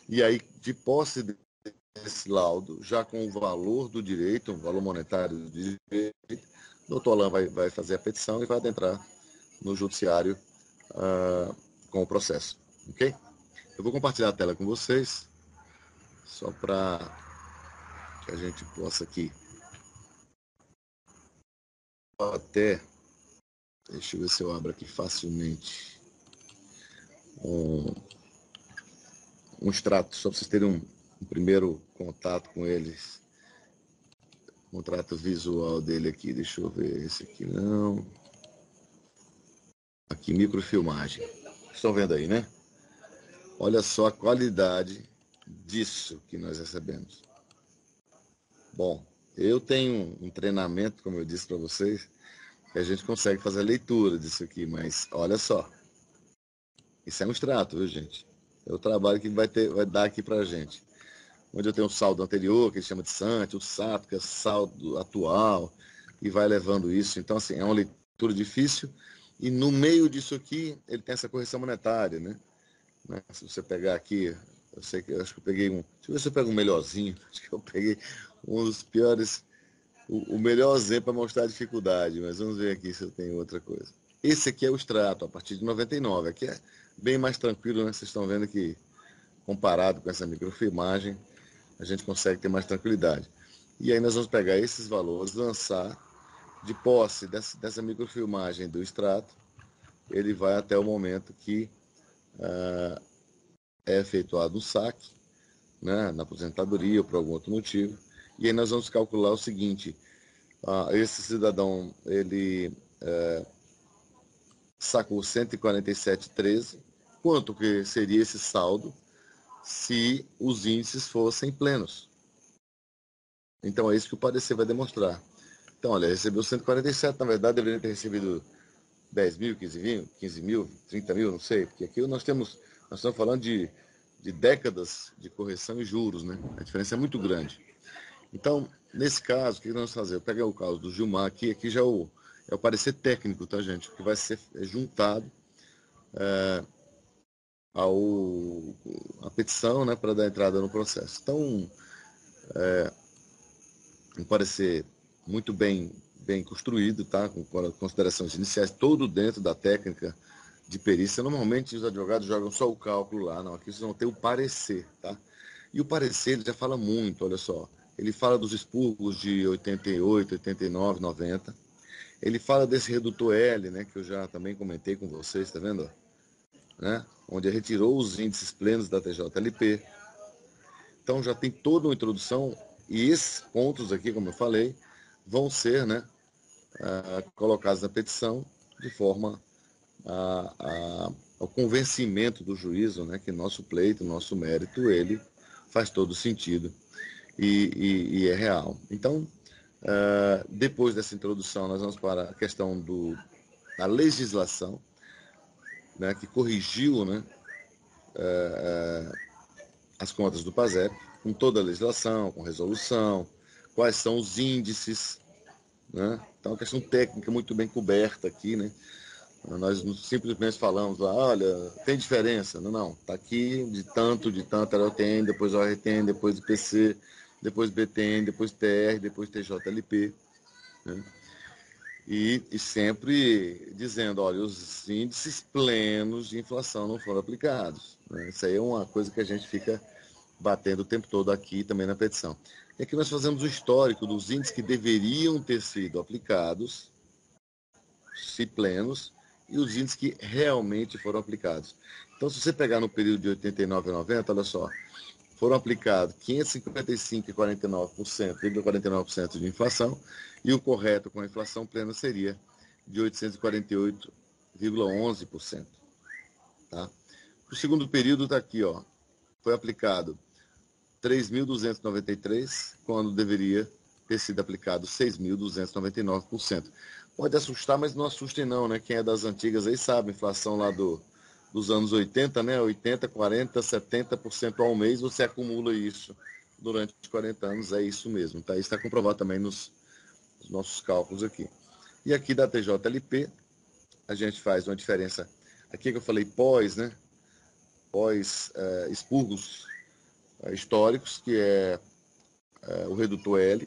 A: E aí, de posse desse laudo, já com o valor do direito, o valor monetário do direito, o Dr. Alain vai fazer a petição e vai adentrar no judiciário com o processo, ok? Eu vou compartilhar a tela com vocês, só para que a gente possa aqui até, deixa eu ver se eu abro aqui facilmente um extrato, só para vocês terem um primeiro contato com eles. O contrato visual dele aqui, deixa eu ver, esse aqui não. Aqui, microfilmagem. Estão vendo aí, né? Olha só a qualidade disso que nós recebemos. Bom, eu tenho um treinamento, como eu disse para vocês, que a gente consegue fazer a leitura disso aqui, mas olha só. Isso é um extrato, viu, gente? É o trabalho que vai dar aqui para a gente. Onde eu tenho o saldo anterior, que ele chama de SANT, o SAT, que é saldo atual, e vai levando isso. Então, assim, é uma leitura difícil. E no meio disso aqui, ele tem essa correção monetária, né? Se você pegar aqui, eu acho que eu peguei deixa eu ver se eu pego um melhorzinho. Acho que eu peguei um dos piores, o melhor exemplo para mostrar a dificuldade, mas vamos ver aqui se eu tenho outra coisa. Esse aqui é o extrato, a partir de 99. Aqui é bem mais tranquilo, né? Vocês estão vendo que, comparado com essa microfilmagem, a gente consegue ter mais tranquilidade. E aí nós vamos pegar esses valores, lançar de posse dessa microfilmagem do extrato, ele vai até o momento que é efetuado um saque, né, na aposentadoria ou por algum outro motivo. E aí nós vamos calcular o seguinte, esse cidadão, ele sacou 147,13, quanto que seria esse saldo se os índices fossem plenos? Então é isso que o parecer vai demonstrar. Então, olha, recebeu 147, na verdade deveria ter recebido 10 mil, 15 mil, 30 mil, não sei, porque aqui nós estamos falando de décadas de correção e juros, né? A diferença é muito grande. Então, nesse caso, o que nós vamos fazer? Eu peguei o caso do Gilmar aqui já é o parecer técnico, tá, gente? Que vai ser juntado à petição, né, para dar entrada no processo. Então, um parecer muito bem construído, tá? Com considerações iniciais, todo dentro da técnica de perícia. Normalmente os advogados jogam só o cálculo lá, não, aqui vocês vão ter o parecer, tá? E o parecer, ele já fala muito, olha só. Ele fala dos expurgos de 88, 89, 90. Ele fala desse redutor L, né, que eu já também comentei com vocês, tá vendo? Né? Onde retirou os índices plenos da TJLP. Então já tem toda uma introdução, e esses pontos aqui, como eu falei, vão ser, né, colocados na petição de forma ao convencimento do juízo, né, que nosso pleito, nosso mérito, ele faz todo sentido e é real. Então, depois dessa introdução, nós vamos para a questão da legislação, né, que corrigiu, né, as contas do PASEP, com toda a legislação, com resolução, quais são os índices, né? Então, é uma questão técnica muito bem coberta aqui, né? Nós não simplesmente falamos lá, olha, tem diferença. Não, está aqui de tanto, era OTN, depois ORTN, depois IPC, depois BTN, depois TR, depois TJLP, né? E sempre dizendo, olha, os índices plenos de inflação não foram aplicados, né? Isso aí é uma coisa que a gente fica batendo o tempo todo aqui também na petição. E aqui nós fazemos o histórico dos índices que deveriam ter sido aplicados, se plenos, e os índices que realmente foram aplicados. Então, se você pegar no período de 89 a 90, olha só, foram aplicados 555,49% de inflação, e o correto com a inflação plena seria de 848,11%. Tá? O segundo período está aqui, ó, foi aplicado 3.293, quando deveria ter sido aplicado 6.299%. Pode assustar, mas não assustem não, né? Quem é das antigas aí sabe, inflação lá dos anos 80, né? 80, 40, 70% ao mês, você acumula isso durante 40 anos, é isso mesmo, tá? Isso está comprovado também nos nossos cálculos aqui. E aqui da TJLP, a gente faz uma diferença, aqui que eu falei pós, né? Pós expurgos históricos, que é o redutor L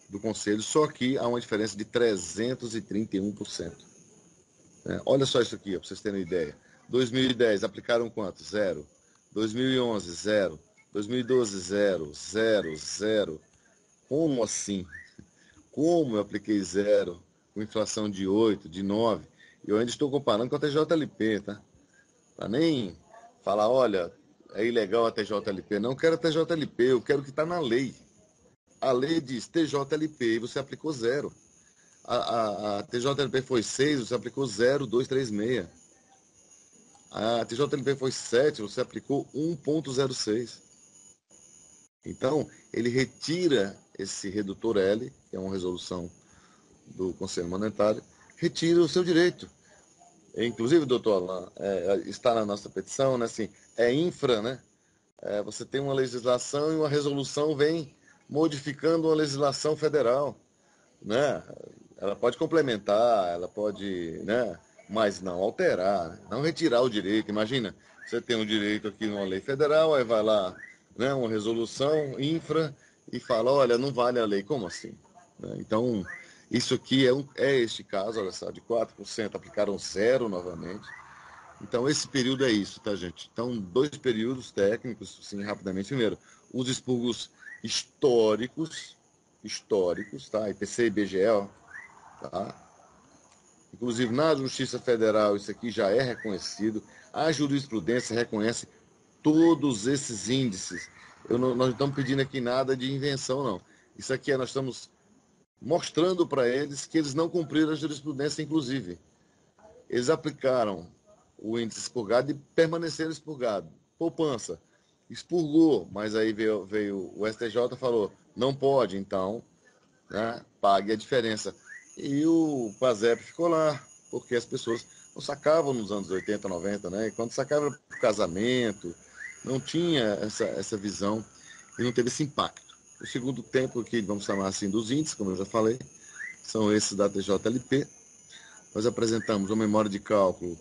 A: do Conselho, só que há uma diferença de 331%. Olha só isso aqui, para vocês terem uma ideia. 2010 aplicaram quanto? 0. 2011, 0. 2012, 0. 0, 0. Como assim? Como eu apliquei 0 com inflação de 8, de 9? Eu ainda estou comparando com a TJLP, tá? Para nem falar, olha, é ilegal a TJLP. Não quero a TJLP, eu quero o que está na lei. A lei diz TJLP e você aplicou 0. A TJLP foi 6, você aplicou 0,236. A TJLP foi 7, você aplicou 1,06. Então, ele retira esse redutor L, que é uma resolução do Conselho Monetário, retira o seu direito. Inclusive, doutor Alain, está na nossa petição, né, assim, é infra, né? Você tem uma legislação e uma resolução vem modificando uma legislação federal, né? Ela pode complementar, ela pode, né? Mas não alterar, não retirar o direito. Imagina, você tem um direito aqui numa lei federal, aí vai lá, né, uma resolução infra e fala, olha, não vale a lei. Como assim? Então, isso aqui é este caso, olha só, de 4% aplicaram 0 novamente. Então, esse período é isso, tá, gente? Então, 2 períodos técnicos, sim, rapidamente. Primeiro, os expurgos históricos, tá? IPC e IBGE, tá? Inclusive, na Justiça Federal, isso aqui já é reconhecido. A jurisprudência reconhece todos esses índices. Nós não estamos pedindo aqui nada de invenção, não. Isso aqui nós estamos mostrando para eles que eles não cumpriram a jurisprudência, inclusive. Eles aplicaram o índice expurgado e permaneceram expurgados. Poupança, expurgou, mas aí veio o STJ e falou, não pode, então, né, pague a diferença. E o PASEP ficou lá, porque as pessoas não sacavam nos anos 80, 90, né? E quando sacava por casamento, não tinha essa visão e não teve esse impacto. O segundo tempo aqui, vamos chamar assim, dos índices, como eu já falei, são esses da TJLP. Nós apresentamos uma memória de cálculo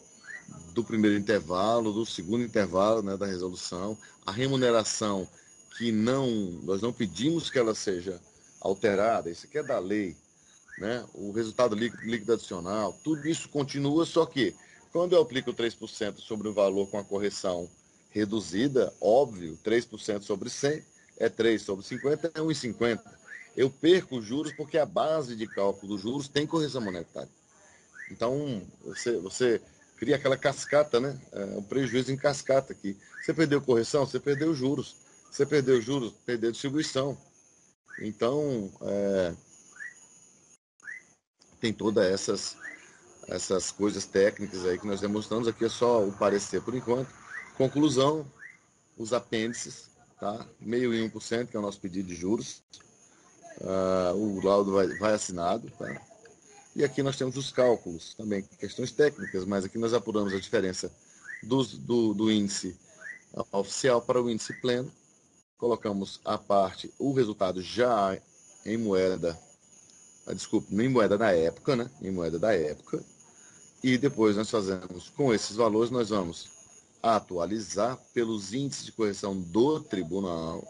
A: do primeiro intervalo, do segundo intervalo, né, da resolução, a remuneração que nós não pedimos que ela seja alterada, isso aqui é da lei, né, o resultado líquido adicional, tudo isso continua, só que quando eu aplico 3% sobre o valor com a correção reduzida, óbvio, 3% sobre 100 é 3 sobre 50, é 1,50. Eu perco os juros porque a base de cálculo dos juros tem correção monetária. Então, você cria aquela cascata, né? Um prejuízo em cascata aqui. Você perdeu correção, você perdeu juros. Você perdeu juros, perdeu distribuição. Então, tem todas essas coisas técnicas aí que nós demonstramos. Aqui é só o parecer por enquanto. Conclusão, os apêndices, tá? Meio e 1%, que é o nosso pedido de juros. O laudo vai assinado, tá? E aqui nós temos os cálculos, também questões técnicas, mas aqui nós apuramos a diferença do índice oficial para o índice pleno. Colocamos à parte o resultado já em moeda, desculpe, em moeda da época, né? Em moeda da época. E depois nós fazemos, com esses valores, nós vamos atualizar pelos índices de correção do tribunal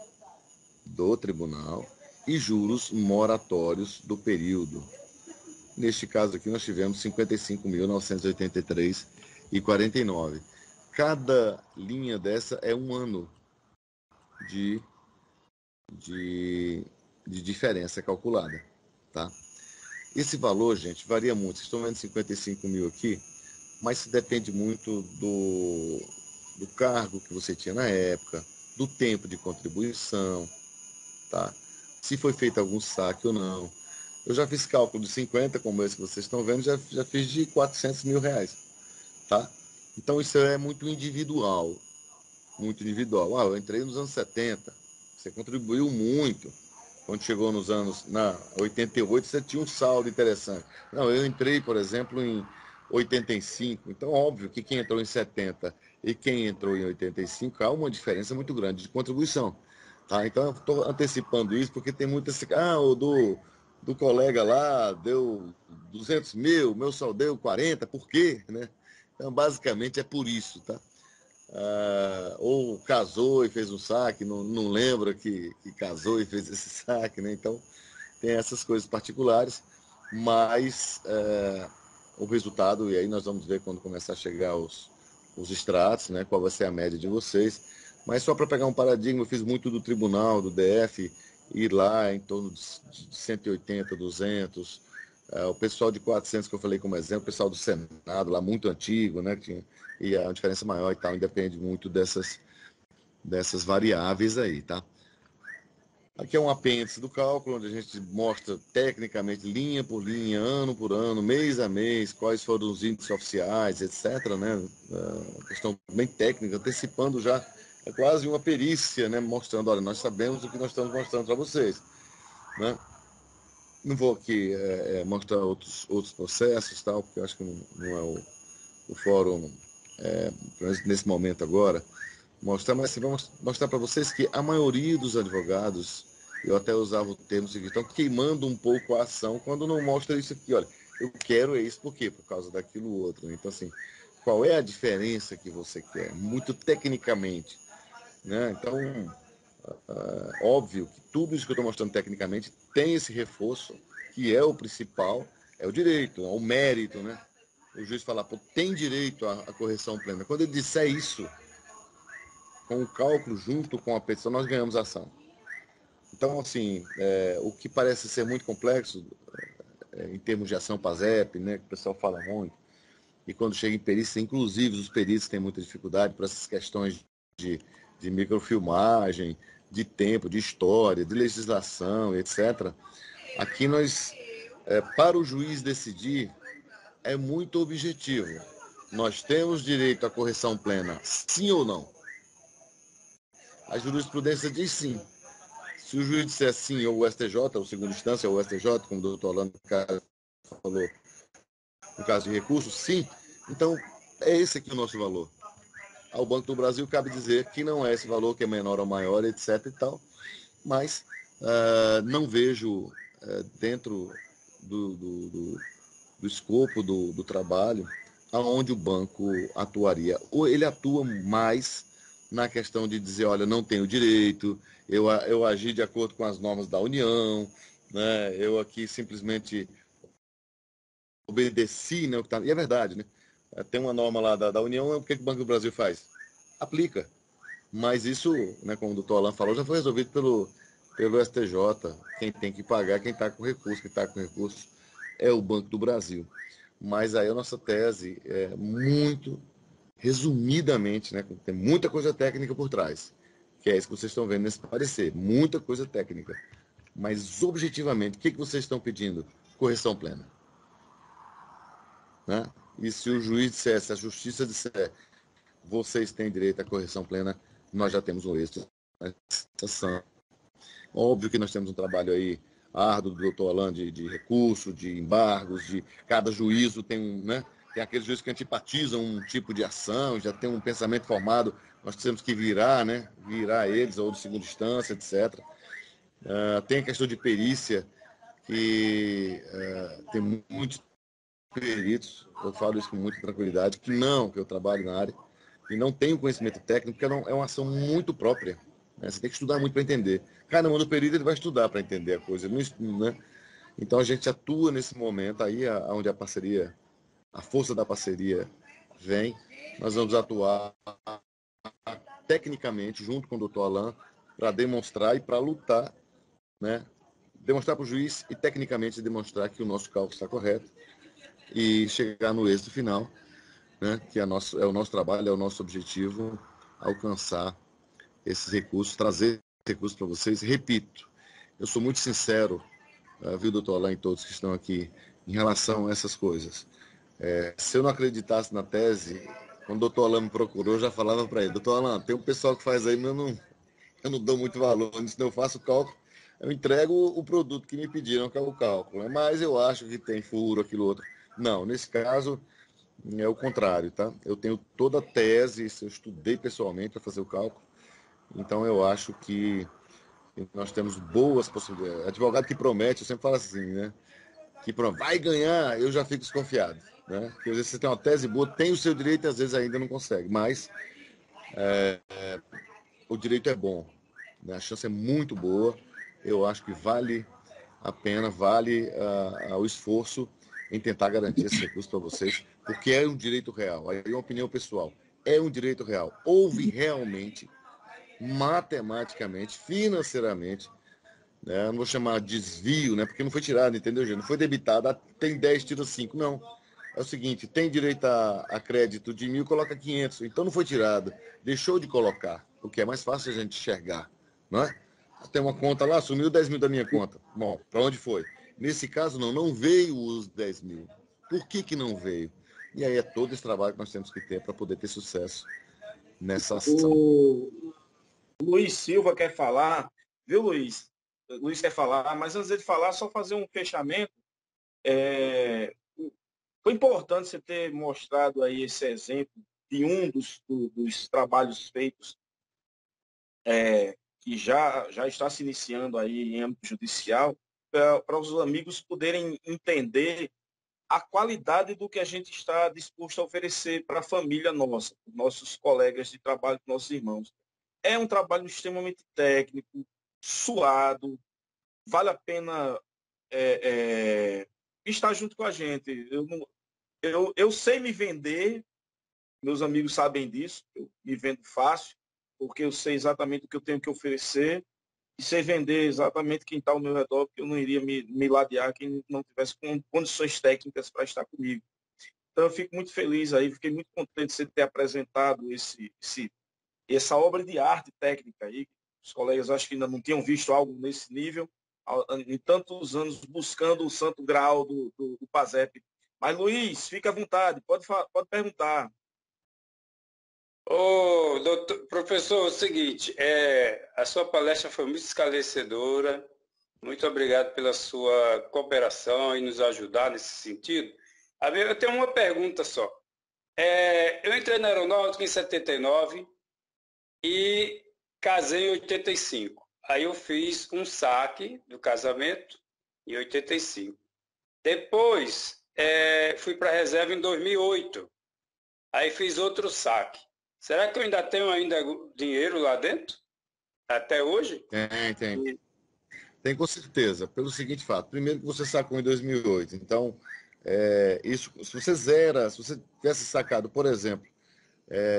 A: e juros moratórios do período. Neste caso aqui nós tivemos 55.983,49. Cada linha dessa é um ano de diferença calculada, tá? Esse valor, gente, varia muito. Vocês estão vendo 55 mil aqui, mas depende muito do cargo que você tinha na época, do tempo de contribuição, tá? Se foi feito algum saque ou não. Eu já fiz cálculo de 50, como esse que vocês estão vendo, já fiz de 400 mil reais, tá? Então isso é muito individual, muito individual. Eu entrei nos anos 70, você contribuiu muito. Quando chegou nos anos 88, você tinha um saldo interessante. Não, eu entrei, por exemplo, em 85. Então, óbvio que quem entrou em 70 e quem entrou em 85, há uma diferença muito grande de contribuição. Tá? Então, eu estou antecipando isso porque tem muito esse... o do colega lá deu 200 mil, meu só deu 40, por quê? Né? Então, basicamente, é por isso, tá? Ou casou e fez um saque, não lembra que casou e fez esse saque, né? Então tem essas coisas particulares, mas o resultado, e aí nós vamos ver quando começar a chegar os extratos, né? Qual vai ser a média de vocês. Mas só para pegar um paradigma, eu fiz muito do tribunal, do DF, ir lá em torno de 180, 200. O pessoal de 400 que eu falei como exemplo, o pessoal do Senado, lá muito antigo, né? E a diferença maior e tal, independe muito dessas variáveis aí, tá? Aqui é um apêndice do cálculo, onde a gente mostra tecnicamente, linha por linha, ano por ano, mês a mês, quais foram os índices oficiais, etc., né? Questão bem técnica, antecipando já, é quase uma perícia, né? Mostrando, olha, nós sabemos o que nós estamos mostrando para vocês, né? Não vou aqui mostrar outros processos, tal, porque eu acho que não é o fórum, nesse momento agora, mostrar, mas assim, vamos mostrar para vocês que a maioria dos advogados, eu até usava o termo seguinte, estão queimando um pouco a ação quando não mostra isso aqui. Olha, eu quero isso por quê? Por causa daquilo outro. Então, assim, qual é a diferença que você quer? Muito tecnicamente, né? Então, óbvio que tudo isso que eu estou mostrando tecnicamente tem esse reforço, que é o principal, é o direito, é o mérito, né? O juiz falar, pô, tem direito à correção plena. Quando ele disser isso, com o cálculo junto com a petição, nós ganhamos a ação. Então, assim, o que parece ser muito complexo, em termos de ação PASEP, né, que o pessoal fala muito, e quando chega em perícia, inclusive os peritos têm muita dificuldade para essas questões de microfilmagem, de tempo, de história, de legislação, etc. Aqui nós, para o juiz decidir, é muito objetivo. Nós temos direito à correção plena, sim ou não? A jurisprudência diz sim. Se o juiz disser sim, ou o STJ, ou segunda instância, ou o STJ, como o doutor Orlando falou, no caso de recurso, sim, então é esse aqui o nosso valor. Ao Banco do Brasil cabe dizer que não é esse valor, que é menor ou maior, etc. e tal, mas não vejo dentro do escopo do trabalho aonde o banco atuaria. Ou ele atua mais na questão de dizer, olha, não tenho direito, eu agi de acordo com as normas da União, né? Eu aqui simplesmente obedeci, né? E é verdade, né? Tem uma norma lá da União, o que o Banco do Brasil faz? Aplica. Mas isso, né, como o doutor Alan falou, já foi resolvido pelo STJ. Quem tem que pagar, quem está com recurso, é o Banco do Brasil. Mas aí a nossa tese é muito resumidamente, né, tem muita coisa técnica por trás, que é isso que vocês estão vendo nesse parecer, muita coisa técnica. Mas objetivamente, o que vocês estão pedindo? Correção plena. Né? E se o juiz disser, se a justiça disser, vocês têm direito à correção plena, nós já temos um êxito sessão. Óbvio que nós temos um trabalho aí árduo do doutor Alain de recurso, de embargos, de cada juízo tem um, né? Tem aqueles juízes que antipatizam um tipo de ação, já tem um pensamento formado, nós temos que virar, né? Virar eles, ou de segunda instância, etc. Tem a questão de perícia, que tem muitos peritos, eu falo isso com muita tranquilidade, que eu trabalho na área, e não tenho conhecimento técnico, porque é uma ação muito própria. Né? Você tem que estudar muito para entender. Cada um do perito ele vai estudar para entender a coisa. Né? Então a gente atua nesse momento aí, onde a parceria, a força da parceria vem. Nós vamos atuar tecnicamente junto com o doutor Alain para demonstrar e para lutar, né? Demonstrar para o juiz e tecnicamente demonstrar que o nosso cálculo está correto e chegar no êxito final, né? Que é o nosso trabalho, é o nosso objetivo, alcançar esses recursos, trazer recursos para vocês. Repito, eu sou muito sincero, viu, doutor Alain, e todos que estão aqui, em relação a essas coisas. Se eu não acreditasse na tese, quando o doutor Alain me procurou, eu já falava para ele, doutor Alain, tem um pessoal que faz aí, mas eu não dou muito valor nisso, eu faço o cálculo, eu entrego o produto que me pediram, que é o cálculo, né? Mas eu acho que tem furo, aquilo outro. Não, nesse caso é o contrário, tá? Eu tenho toda a tese, eu estudei pessoalmente para fazer o cálculo, então eu acho que nós temos boas possibilidades. Advogado que promete, eu sempre falo assim, né? Que vai ganhar, eu já fico desconfiado, né? Porque às vezes você tem uma tese boa, tem o seu direito e às vezes ainda não consegue, mas o direito é bom, né? A chance é muito boa, eu acho que vale a pena, vale o esforço em tentar garantir esse recurso para vocês, porque é um direito real. Aí é uma opinião pessoal, é um direito real. Houve realmente, matematicamente, financeiramente, né? Não vou chamar de desvio, né? Porque não foi tirado, entendeu, gente? Não foi debitado, tem 10, tira 5, não. É o seguinte, tem direito a crédito de 1.000, coloca 500. Então não foi tirado, deixou de colocar, o que é mais fácil a gente enxergar, não é? Tem uma conta lá, sumiu 10 mil da minha conta. Bom, para onde foi? Nesse caso, não veio os 10 mil. Por que não veio? E aí é todo esse trabalho que nós temos que ter para poder ter sucesso nessa ação.
B: O Luiz Silva quer falar, viu, Luiz? Luiz quer falar, mas antes de falar, só fazer um fechamento. Foi importante você ter mostrado aí esse exemplo de um dos trabalhos feitos que já está se iniciando aí em âmbito judicial, para os amigos poderem entender a qualidade do que a gente está disposto a oferecer para a família nossa, para nossos colegas de trabalho, para nossos irmãos. É um trabalho extremamente técnico, suado, vale a pena estar junto com a gente. Eu sei me vender, meus amigos sabem disso, eu me vendo fácil, porque eu sei exatamente o que eu tenho que oferecer e sei vender exatamente quem está ao meu redor, porque eu não iria me ladear quem não tivesse condições técnicas para estar comigo. Então eu fico muito feliz aí, fiquei muito contente de você ter apresentado essa obra de arte técnica aí. Os colegas acho que ainda não tinham visto algo nesse nível, em tantos anos buscando o santo grau do PASEP. Mas, Luiz, fica à vontade, pode perguntar.
C: Ô, doutor, professor, é o seguinte, a sua palestra foi muito esclarecedora, muito obrigado pela sua cooperação e nos ajudar nesse sentido. Eu tenho uma pergunta só. Eu entrei na aeronáutica em 79 e casei em 85. Aí eu fiz um saque do casamento em 85. Depois, fui para a reserva em 2008. Aí fiz outro saque. Será que eu ainda tenho dinheiro lá dentro? Até hoje?
A: Tem com certeza, pelo seguinte fato. Primeiro que você sacou em 2008. Então, isso, se você tivesse sacado, por exemplo,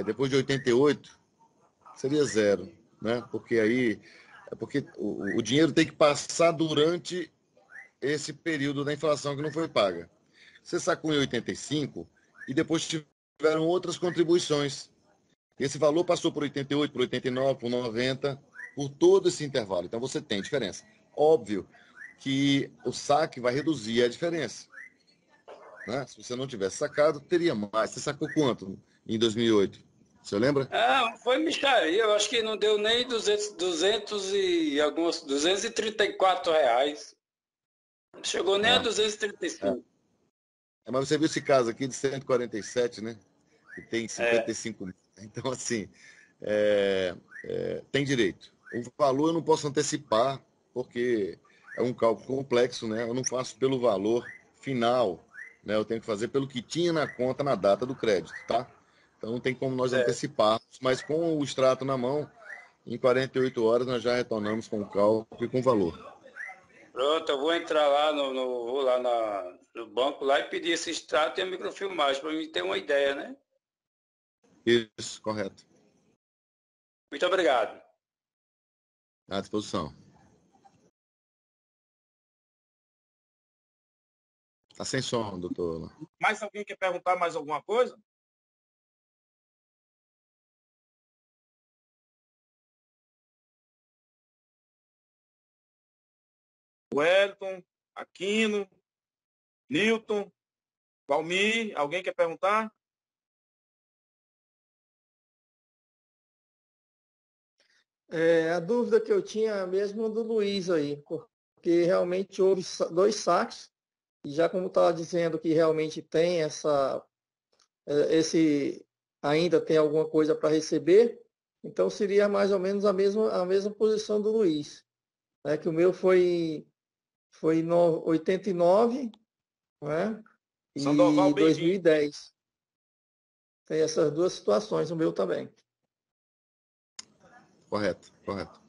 A: depois de 88, seria zero, né? Porque o dinheiro tem que passar durante esse período da inflação que não foi paga. Você sacou em 85 e depois tiveram outras contribuições. Esse valor passou por 88, por 89, por 90, por todo esse intervalo. Então você tem diferença. Óbvio que o saque vai reduzir a diferença. Né? Se você não tivesse sacado, teria mais. Você sacou quanto em 2008? Você lembra?
C: Ah, foi mixaria. Eu acho que não deu nem 234 reais. Não chegou nem a
A: É, é.
C: 235.
A: Mas você viu esse caso aqui de 147, né? Que tem
C: É,
A: 55 mil. Então, assim, tem direito. O valor eu não posso antecipar, porque é um cálculo complexo, né? Eu não faço pelo valor final, né? Eu tenho que fazer pelo que tinha na conta na data do crédito, tá? Então não tem como nós
C: certo.
A: anteciparmos, mas com o extrato na mão, em 48 horas nós já retornamos com o cálculo e com o valor.
C: Pronto, eu vou entrar lá vou lá no banco lá e pedir esse extrato e a microfilmagem para mim ter uma ideia, né?
A: Isso, correto.
C: Muito obrigado.
A: À disposição. Está sem som, doutor.
B: Mais alguém quer perguntar mais alguma coisa? Wellington, Aquino, Newton, Valmir, alguém quer perguntar?
D: A dúvida que eu tinha é mesmo do Luiz aí, porque realmente houve dois saques, e já como estava dizendo que realmente tem esse ainda tem alguma coisa para receber, então seria mais ou menos a mesma posição do Luiz, né? Que o meu foi no 89, né?
B: Sandoval,
D: E
B: bem-vindo.
D: 2010. Tem essas duas situações, o meu também.
A: Correto, correto.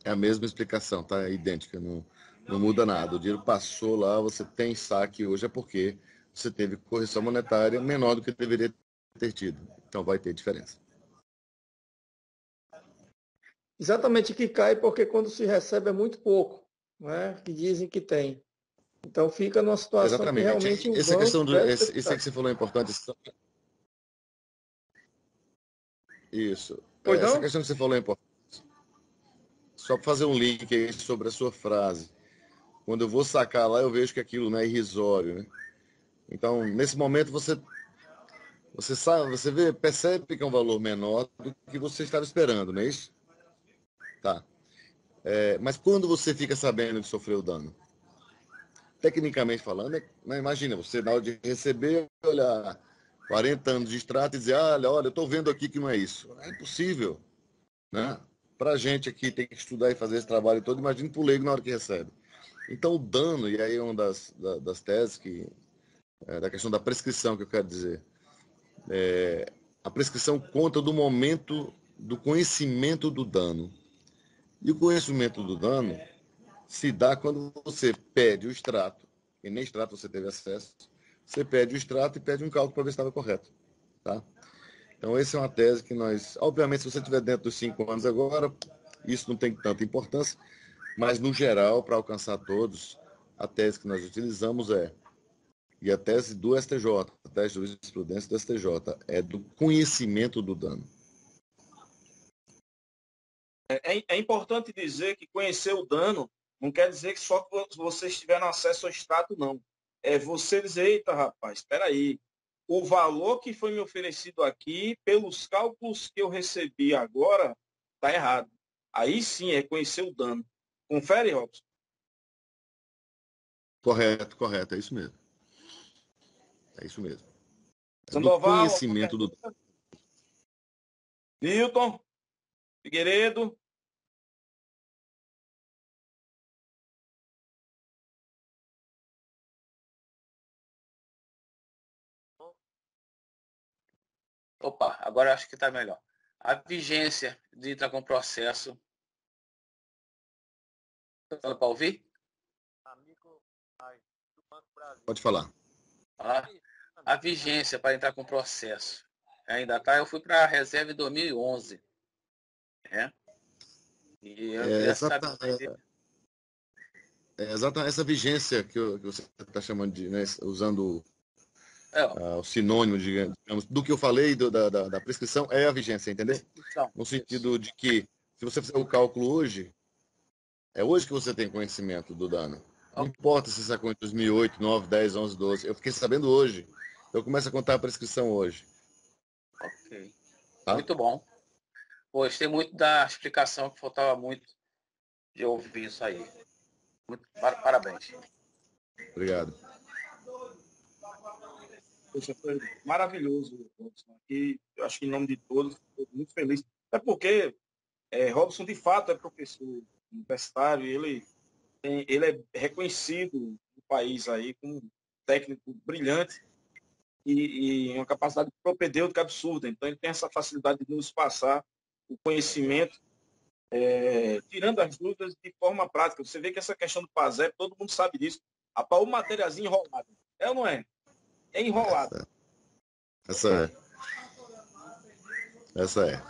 A: É a mesma explicação, tá? É idêntica, não muda nada. O dinheiro passou lá, você tem saque hoje, é porque você teve correção monetária menor do que deveria ter tido. Então vai ter diferença.
D: Exatamente que cai porque quando se recebe é muito pouco, né? Que dizem que tem. Então fica numa situação que
A: Exatamente.
D: realmente o
A: Essa questão
D: banco
A: do.
D: deve ter
A: Esse aí
D: ficado.
A: que você falou é importante. Isso.
D: Pois
A: Essa
D: não?
A: questão que você falou é importante. Só para fazer um link aí sobre a sua frase. Quando eu vou sacar lá, eu vejo que aquilo não é irrisório, né? Então, nesse momento, você sabe, você vê, percebe que é um valor menor do que você estava esperando, não é isso? Tá. Mas quando você fica sabendo que sofreu dano? Tecnicamente falando, né, imagina, você na hora de receber, olhar 40 anos de extrato e dizer, olha, eu estou vendo aqui que não é isso. É impossível, né? Para a gente aqui tem que estudar e fazer esse trabalho todo, imagina para o leigo na hora que recebe. Então o dano, e aí é uma das teses da questão da prescrição que eu quero dizer, a prescrição conta do momento do conhecimento do dano. E o conhecimento do dano se dá quando você pede o extrato, e nem extrato você teve acesso, você pede o extrato e pede um cálculo para ver se estava correto. Tá? Então, essa é uma tese que nós. Obviamente, se você estiver dentro dos 5 anos agora, isso não tem tanta importância, mas, no geral, para alcançar todos, a tese que nós utilizamos e a tese do STJ, a tese de jurisprudência do STJ, é do conhecimento do dano.
B: É importante dizer que conhecer o dano não quer dizer que só que vocês tiveram acesso ao extrato, não. É você dizer, eita, rapaz, espera aí. O valor que foi me oferecido aqui, pelos cálculos que eu recebi agora, está errado. Aí sim é conhecer o dano. Confere, Robson.
A: Correto, correto, é isso mesmo. É isso mesmo. É do
B: Sandoval, alguma
A: conhecimento do
B: pergunta? Newton, Figueiredo.
E: Opa, agora acho que está melhor. A vigência de entrar com processo. Para ouvir?
A: Pode falar.
E: A vigência para entrar com processo. Ainda tá, eu fui para a reserva em 2011. Né? E eu queria saber.
A: Exatamente essa vigência que você está chamando de, né, usando
E: É,
A: o sinônimo, digamos, do que eu falei da prescrição, é a vigência, entendeu?
E: então,
A: No
E: isso.
A: sentido de que, se você fizer o cálculo hoje, é hoje que você tem conhecimento do dano. Não importa se sacou em 2008, 9, 10, 11, 12. Eu fiquei sabendo hoje. Eu começo a contar a prescrição hoje.
E: Ok.
A: Tá?
E: Muito bom. Gostei muito da explicação, que faltava muito de ouvir isso aí. Muito, parabéns.
A: Obrigado.
B: Poxa, foi maravilhoso, Robson. Aqui, eu acho que em nome de todos, estou muito feliz. Até porque Robson, de fato, é professor universitário e ele é reconhecido no país aí como um técnico brilhante e uma capacidade propedêutica absurda. Então, ele tem essa facilidade de nos passar o conhecimento, tirando as dúvidas de forma prática. Você vê que essa questão do PASEP, todo mundo sabe disso. O materialzinho enrolado. É ou não é? É enrolado.
A: Essa é. Essa é.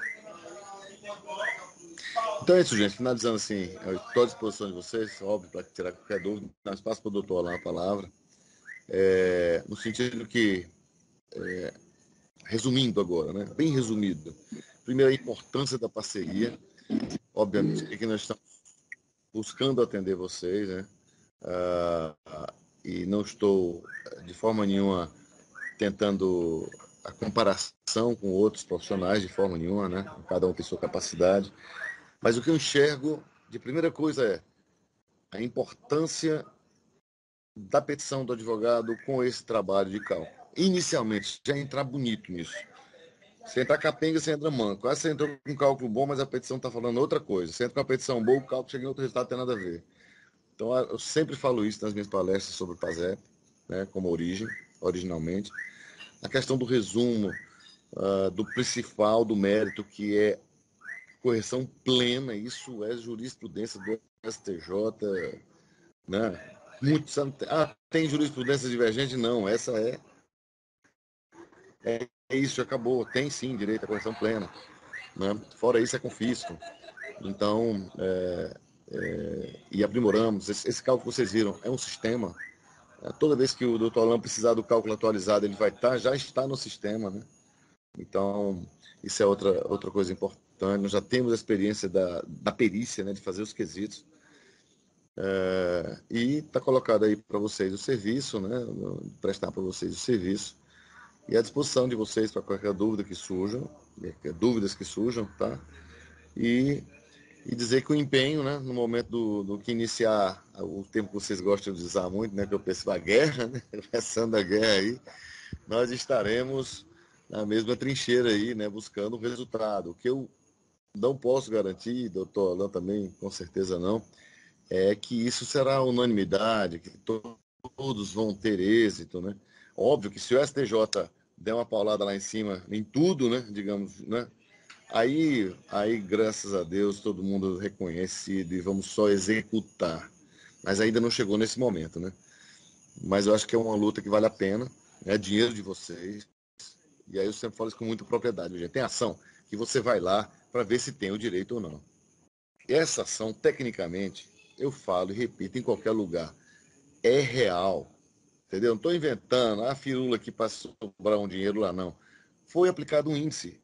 A: Então é isso, gente. Finalizando assim, eu estou à disposição de vocês, óbvio, para tirar qualquer dúvida. Dá espaço para o doutor lá a palavra. No sentido que, resumindo agora, né? Bem resumido. Primeiro, a importância da parceria. Obviamente, que nós estamos buscando atender vocês, né? E não estou, de forma nenhuma, tentando a comparação com outros profissionais, de forma nenhuma, né? Cada um tem sua capacidade. Mas o que eu enxergo, de primeira coisa, é a importância da petição do advogado com esse trabalho de cálculo. Inicialmente, já entrar bonito nisso. Se entrar capenga, você entra manco. Quase você entrou com um cálculo bom, mas a petição está falando outra coisa. Você entra com a petição boa, o cálculo chega em outro resultado, não tem nada a ver. Então, eu sempre falo isso nas minhas palestras sobre o PASEP, né, como origem, originalmente. A questão do resumo, do principal, do mérito, que é correção plena, isso é jurisprudência do STJ, né? Muito, tem jurisprudência divergente? Não, essa é isso, acabou. Tem sim direito à correção plena, né? Fora isso é confisco. Então, e aprimoramos. Esse cálculo que vocês viram é um sistema. Toda vez que o doutor Alain precisar do cálculo atualizado, ele vai estar, já está no sistema, né? Então, isso é outra coisa importante. Nós já temos a experiência da perícia, né, de fazer os quesitos. E está colocado aí para vocês o serviço, né, prestar para vocês o serviço. E à disposição de vocês para qualquer dúvida que surjam, dúvidas que surjam, tá? E dizer que o empenho, né, no momento do que iniciar o tempo que vocês gostam de usar muito, né, que eu penso a guerra, né, começando a guerra aí, nós estaremos na mesma trincheira aí, né, buscando o resultado. O que eu não posso garantir, doutor Alain também, com certeza não, é que isso será unanimidade, que todos vão ter êxito, né? Óbvio que se o STJ der uma paulada lá em cima, em tudo, né, digamos, né, aí, graças a Deus, todo mundo reconhecido e vamos só executar. Mas ainda não chegou nesse momento, né? Mas eu acho que é uma luta que vale a pena, é dinheiro de vocês. E aí eu sempre falo isso com muita propriedade, gente. Tem ação que você vai lá para ver se tem o direito ou não. Essa ação, tecnicamente, eu falo e repito em qualquer lugar, é real. Entendeu? Não estou inventando a firula aqui para sobrar um dinheiro lá, não. Foi aplicado um índice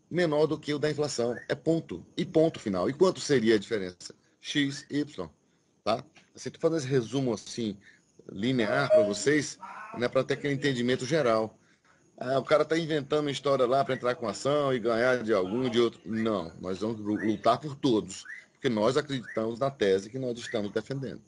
A: menor do que o da inflação. É ponto. E ponto final. E quanto seria a diferença? X, Y. Tá? Assim, estou fazendo esse resumo assim, linear para vocês, né, para ter aquele entendimento geral. O cara está inventando uma história lá para entrar com ação e ganhar de algum, de outro. Não, nós vamos lutar por todos, porque nós acreditamos na tese que nós estamos defendendo.